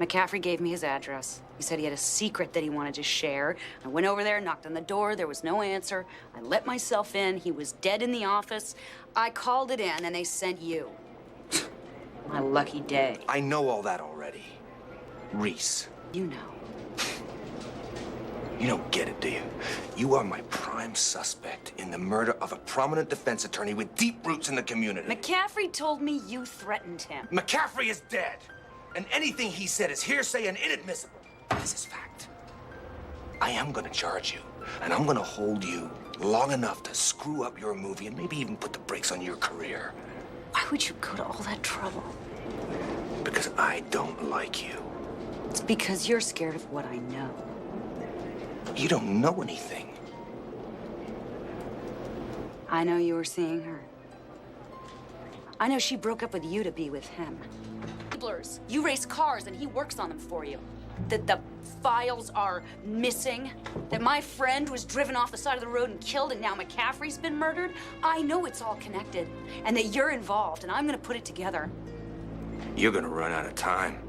McCaffrey gave me his address. He said he had a secret that he wanted to share. I went over there, knocked on the door. There was no answer. I let myself in. He was dead in the office. I called it in, and they sent you. My lucky day. I know all that already. Reese. You know. You don't get it, do you? You are my prime suspect in the murder of a prominent defense attorney with deep roots in the community. McCaffrey told me you threatened him. McCaffrey is dead. And anything he said is hearsay and inadmissible. This is fact. I am gonna charge you, and I'm gonna hold you long enough to screw up your movie and maybe even put the brakes on your career. Why would you go to all that trouble? Because I don't like you. It's because you're scared of what I know. You don't know anything. I know you were seeing her. I know she broke up with you to be with him. You race cars and he works on them for you. That the files are missing. That my friend was driven off the side of the road and killed, and now McCaffrey's been murdered. I know it's all connected and that you're involved, and I'm gonna put it together. You're gonna run out of time.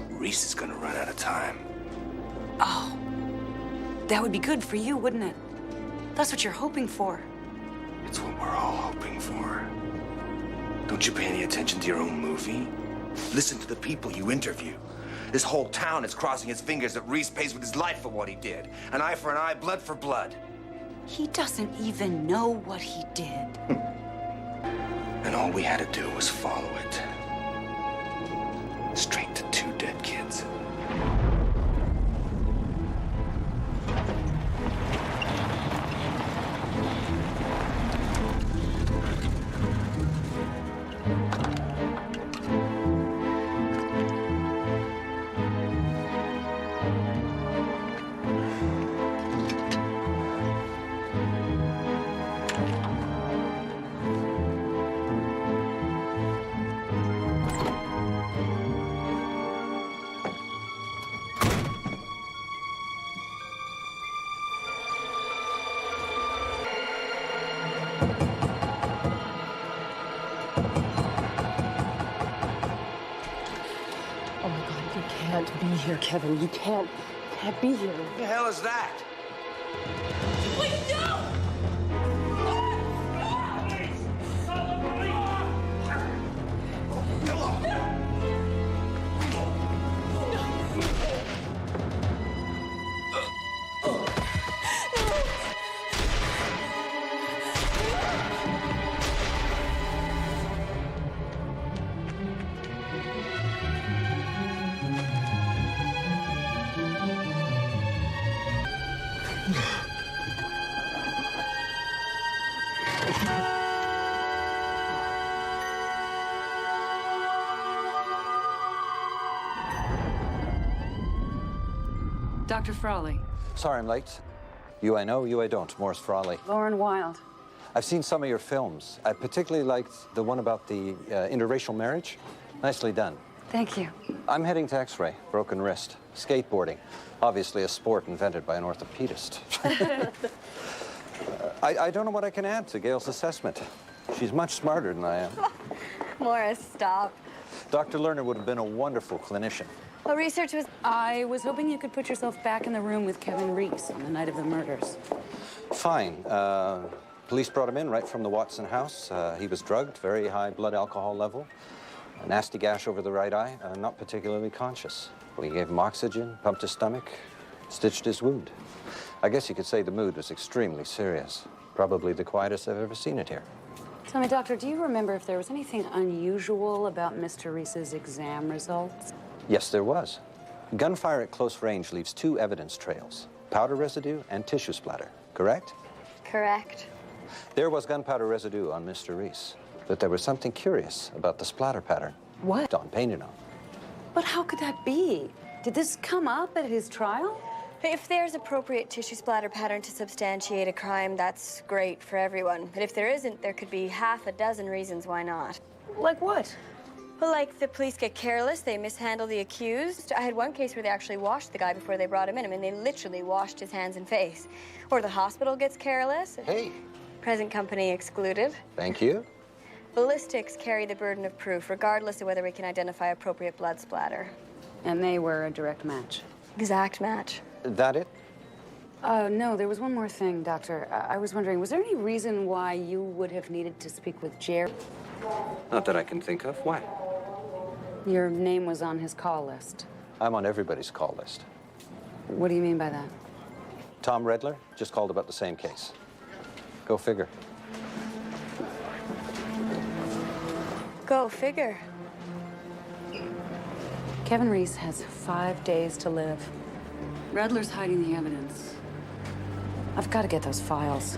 Reese is gonna run out of time. Oh, that would be good for you, wouldn't it? That's what you're hoping for. It's what we're all hoping for. Don't you pay any attention to your own movie? Listen to the people you interview. This whole town is crossing its fingers that Reese pays with his life for what he did. An eye for an eye, blood for blood. He doesn't even know what he did. And all we had to do was follow it. Straight to 2 dead kids. Oh my God, you can't be here, Kevin. You can't be here. What the hell is that? Wait, no! Dr. Frawley. Sorry I'm late. You I know, you I don't. Morris Frawley. Lauren Wild. I've seen some of your films. I particularly liked the one about the interracial marriage. Nicely done. Thank you. I'm heading to X-ray, broken wrist, skateboarding. Obviously a sport invented by an orthopedist. I don't know what I can add to Gail's assessment. She's much smarter than I am. Morris, stop. Dr. Lerner would have been a wonderful clinician. Well, research was... I was hoping you could put yourself back in the room with Kevin Reese on the night of the murders. Fine. Police brought him in right from the Watson house. He was drugged, very high blood alcohol level. A nasty gash over the right eye, not particularly conscious. We gave him oxygen, pumped his stomach, stitched his wound. I guess you could say the mood was extremely serious. Probably the quietest I've ever seen it here. Tell me, Doctor, do you remember if there was anything unusual about Mr. Reese's exam results? Yes, there was. Gunfire at close range leaves 2 evidence trails, powder residue and tissue splatter, correct? Correct. There was gunpowder residue on Mr. Reese, but there was something curious about the splatter pattern. What? Dawn painted on. But how could that be? Did this come up at his trial? If there's appropriate tissue splatter pattern to substantiate a crime, that's great for everyone. But if there isn't, there could be half a dozen reasons why not. Like what? Well, like the police get careless, they mishandle the accused. I had one case where they actually washed the guy before they brought him in. I mean, they literally washed his hands and face. Or the hospital gets careless. Hey. Present company excluded. Thank you. Ballistics carry the burden of proof, regardless of whether we can identify appropriate blood splatter. And they were a direct match. Exact match. That it? No, there was one more thing, Doctor. I was wondering, was there any reason why you would have needed to speak with Jerry? Not that I can think of. Why? Your name was on his call list. I'm on everybody's call list. What do you mean by that? Tom Redler just called about the same case. Go figure. Go figure. Kevin Reese has 5 days to live. Redler's hiding the evidence. I've got to get those files.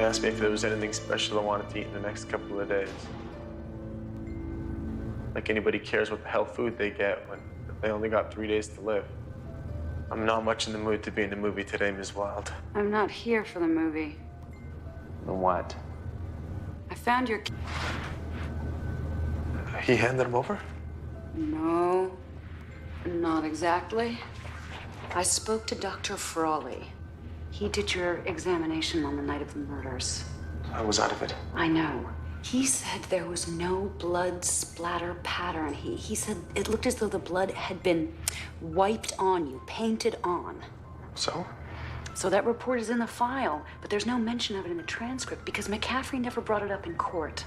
asked me if there was anything special I wanted to eat in the next couple of days. Like anybody cares what the hell food they get when they only got 3 days to live. I'm not much in the mood to be in the movie today, Ms. Wilde. I'm not here for the movie. Then what? I found your... He handed him over? No, not exactly. I spoke to Dr. Frawley. He did your examination on the night of the murders. I was out of it. I know. He said there was no blood splatter pattern. He said it looked as though the blood had been wiped on you, painted on. So? So that report is in the file, but there's no mention of it in the transcript because McCaffrey never brought it up in court.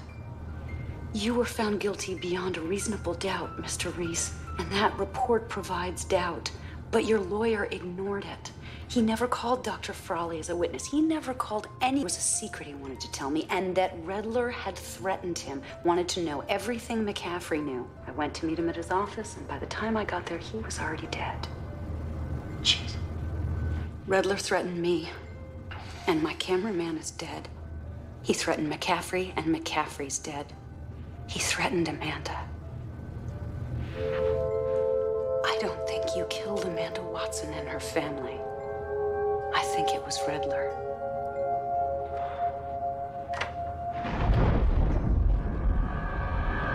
You were found guilty beyond a reasonable doubt, Mr. Reese, and that report provides doubt. But your lawyer ignored it. He never called Dr. Frawley as a witness. He never called any... It was a secret he wanted to tell me, and that Redler had threatened him, wanted to know everything McCaffrey knew. I went to meet him at his office, and by the time I got there, he was already dead. Jeez. Redler threatened me, and my cameraman is dead. He threatened McCaffrey, and McCaffrey's dead. He threatened Amanda. I don't think you killed Amanda Watson and her family. I think it was Redler.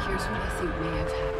Here's what I think may have happened.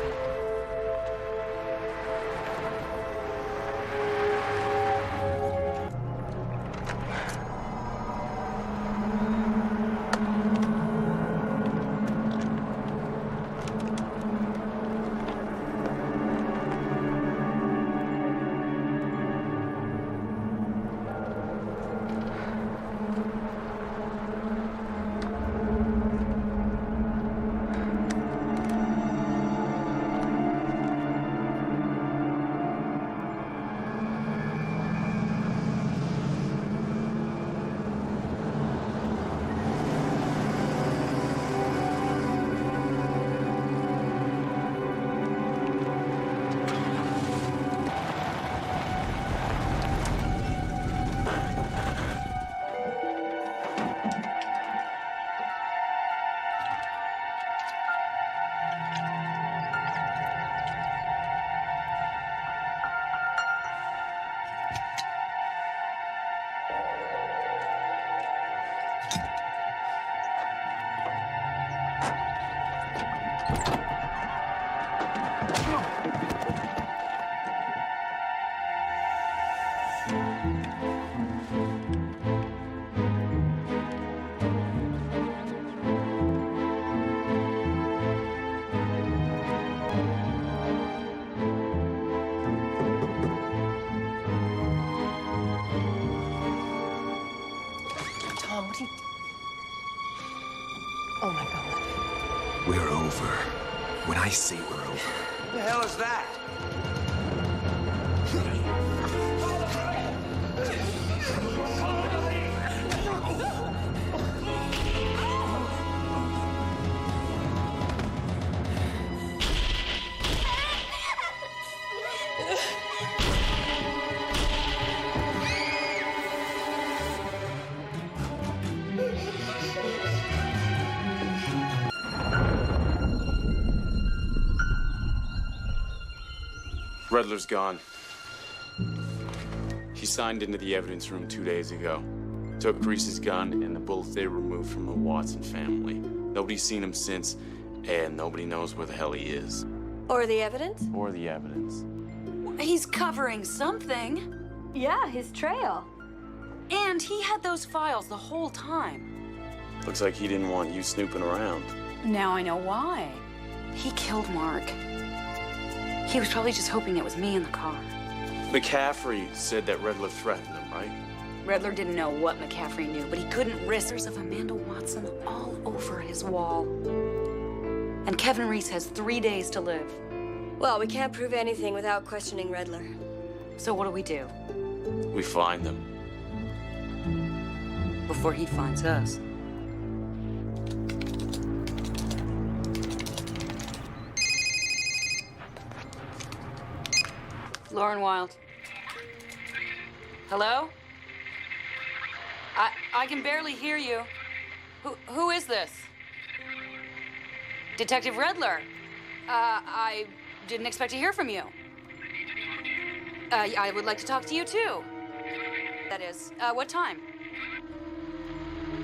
Tom, what are you... Oh, my God. We're over. When I say we're over. What the hell is that? Redler's gone. He signed into the evidence room 2 days ago. Took Reese's gun and the bullets they removed from the Watson family. Nobody's seen him since, and nobody knows where the hell he is. Or the evidence? Or the evidence. He's covering something. Yeah, his trail. And he had those files the whole time. Looks like he didn't want you snooping around. Now I know why. He killed Mark. He was probably just hoping it was me in the car. McCaffrey said that Redler threatened him, right? Redler didn't know what McCaffrey knew, but he couldn't risk pictures of Amanda Watson all over his wall. And Kevin Reese has 3 days to live. Well, we can't prove anything without questioning Redler. So what do? We find them. Before he finds us. Lauren Wilde. Hello? I can barely hear you. Who is this? Detective Redler. I didn't expect to hear from you. I would like to talk to you, too. That is. What time?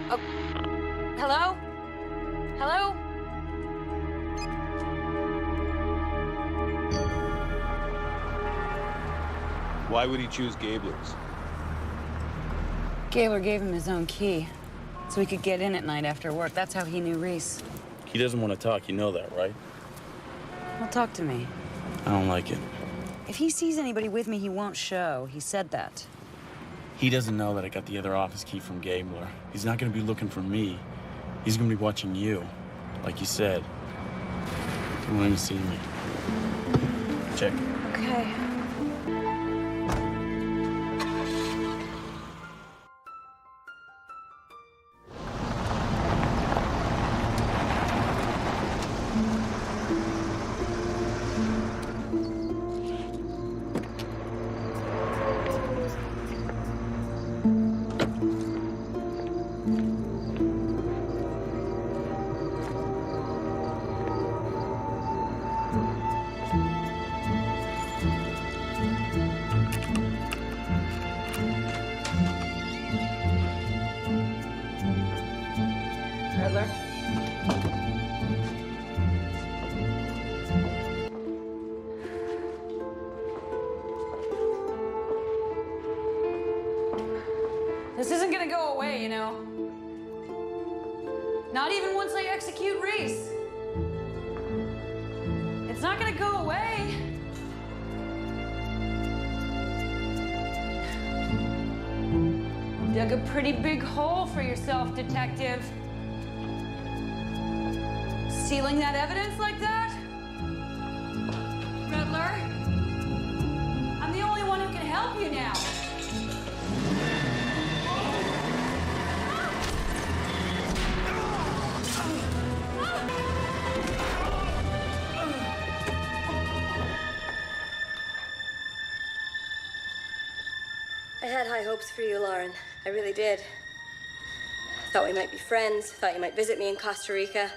Oh. Hello? Hello? Why would he choose Gabler's? Gabler gave him his own key, so he could get in at night after work. That's how he knew Reese. He doesn't want to talk, you know that, right? Well, talk to me. I don't like it. If he sees anybody with me, he won't show. He said that. He doesn't know that I got the other office key from Gabler. He's not going to be looking for me. He's going to be watching you, like you said. Come on in to see me. Check. Okay. This isn't gonna go away, you know. Not even once I execute Reese. It's not gonna go away. Dug a pretty big hole for yourself, detective. Stealing that evidence like that? Redler? I'm the only one who can help you now. I had high hopes for you, Lauren. I really did. Thought we might be friends. Thought you might visit me in Costa Rica.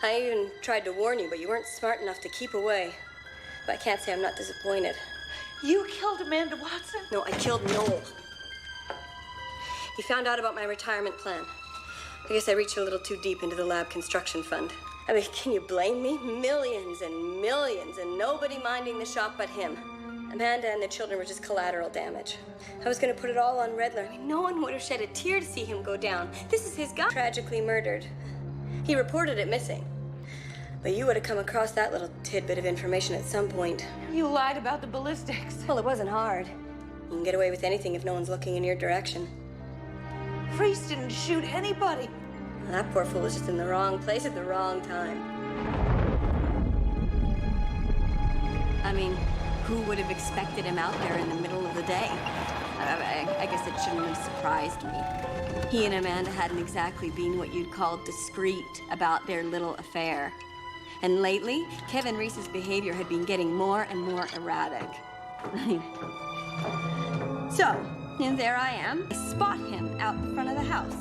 I even tried to warn you, but you weren't smart enough to keep away. But I can't say I'm not disappointed. You killed Amanda Watson? No, I killed Noel. He found out about my retirement plan. I guess I reached a little too deep into the lab construction fund. I mean, can you blame me? Millions and millions, and nobody minding the shop but him. Amanda and the children were just collateral damage. I was gonna put it all on Redler. I mean, no one would have shed a tear to see him go down. This is his guy. Tragically murdered. He reported it missing. But you would have come across that little tidbit of information at some point. You lied about the ballistics. Well, it wasn't hard. You can get away with anything if no one's looking in your direction. Reese didn't shoot anybody. Well, that poor fool was just in the wrong place at the wrong time. I mean, who would have expected him out there in the middle of the day? I guess it shouldn't have surprised me. He and Amanda hadn't exactly been what you'd call discreet about their little affair. And lately, Kevin Reese's behavior had been getting more and more erratic. So, and there I am. I spot him out in front of the house.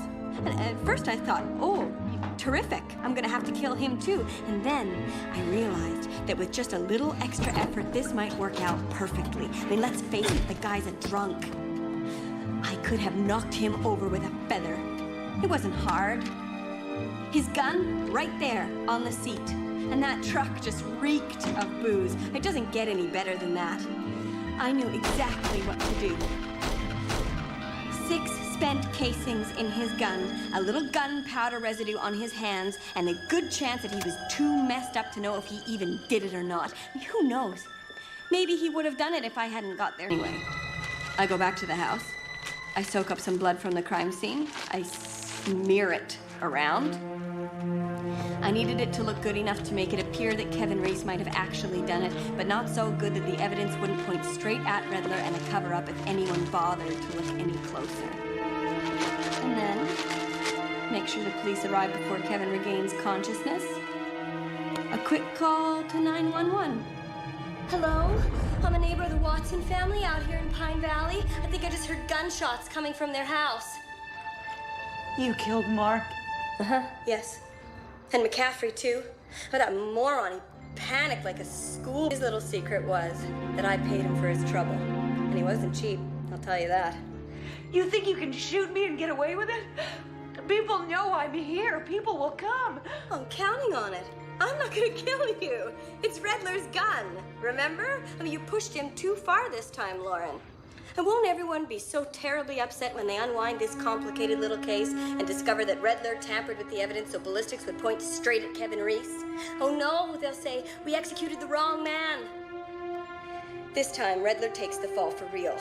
And at first I thought, oh, terrific. I'm gonna have to kill him too. And then I realized that with just a little extra effort, this might work out perfectly. I mean, let's face it, the guy's a drunk. I could have knocked him over with a feather. It wasn't hard. His gun right there on the seat. And that truck just reeked of booze. It doesn't get any better than that. I knew exactly what to do. 6 spent casings in his gun, a little gunpowder residue on his hands, and a good chance that he was too messed up to know if he even did it or not. I mean, who knows? Maybe he would have done it if I hadn't got there. Anyway, I go back to the house. I soak up some blood from the crime scene. I smear it around. I needed it to look good enough to make it appear that Kevin Reese might have actually done it, but not so good that the evidence wouldn't point straight at Redler and a cover-up if anyone bothered to look any closer. And then, make sure the police arrive before Kevin regains consciousness. A quick call to 911. Hello? I'm a neighbor of the Watson family out here in Pine Valley. I think I just heard gunshots coming from their house. You killed Mark? Yes. And McCaffrey, too. Oh, that moron, he panicked like a school. His little secret was that I paid him for his trouble. And he wasn't cheap, I'll tell you that. You think you can shoot me and get away with it? People know I'm here. People will come. I'm counting on it. I'm not gonna kill you. It's Redler's gun, remember? I mean, you pushed him too far this time, Lauren. And won't everyone be so terribly upset when they unwind this complicated little case and discover that Redler tampered with the evidence so ballistics would point straight at Kevin Reese? Oh no, they'll say, we executed the wrong man. This time, Redler takes the fall for real.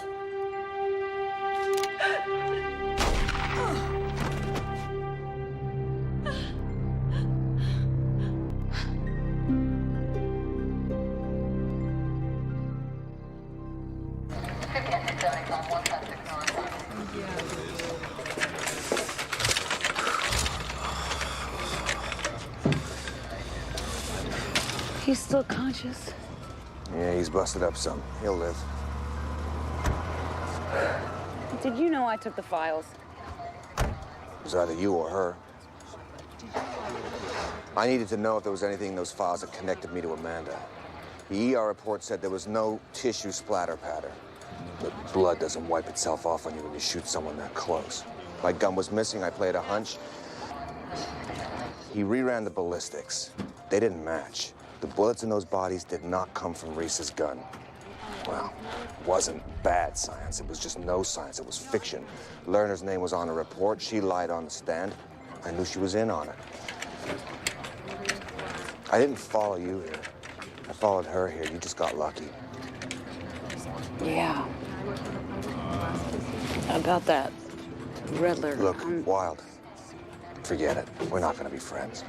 He's still conscious. Yeah, he's busted up some. He'll live. Did you know I took the files? It was either you or her. I needed to know if there was anything in those files that connected me to Amanda. The ER report said there was no tissue splatter pattern. But blood doesn't wipe itself off on you when you shoot someone that close. My gun was missing. I played a hunch. He reran the ballistics. They didn't match. The bullets in those bodies did not come from Reese's gun. Well, it wasn't bad science. It was just no science. It was fiction. Lerner's name was on the report. She lied on the stand. I knew she was in on it. I didn't follow you here. I followed her here. You just got lucky. Yeah. About that Redler. Look, Wild. Forget it. We're not going to be friends.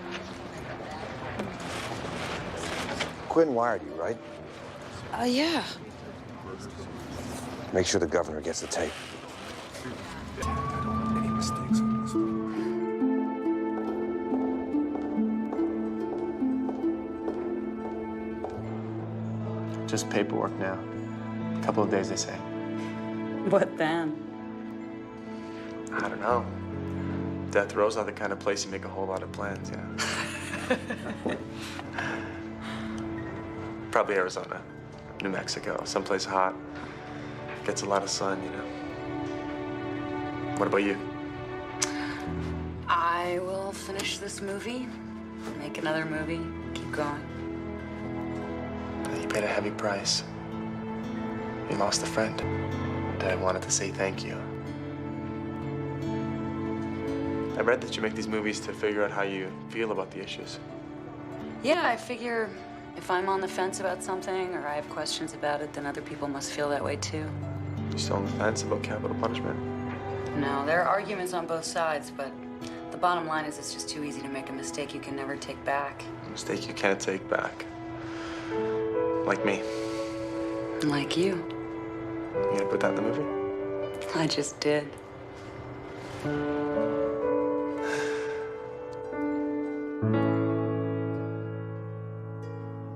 Quinn wired you, right? Yeah. Make sure the governor gets the tape. Any mistakes on this one? Just paperwork now. A couple of days, they say. What then? I don't know. Death row's not the kind of place you make a whole lot of plans, you know? Probably Arizona, New Mexico, someplace hot. Gets a lot of sun, you know. What about you? I will finish this movie, make another movie, keep going. You paid a heavy price. You lost a friend. And I wanted to say thank you. I read that you make these movies to figure out how you feel about the issues. Yeah, I figure if I'm on the fence about something or I have questions about it, then other people must feel that way too. You still on the fence about capital punishment? No, there are arguments on both sides, but the bottom line is it's just too easy to make a mistake you can never take back. A mistake you can't take back. Like me. Like you. You gonna put that in the movie? I just did.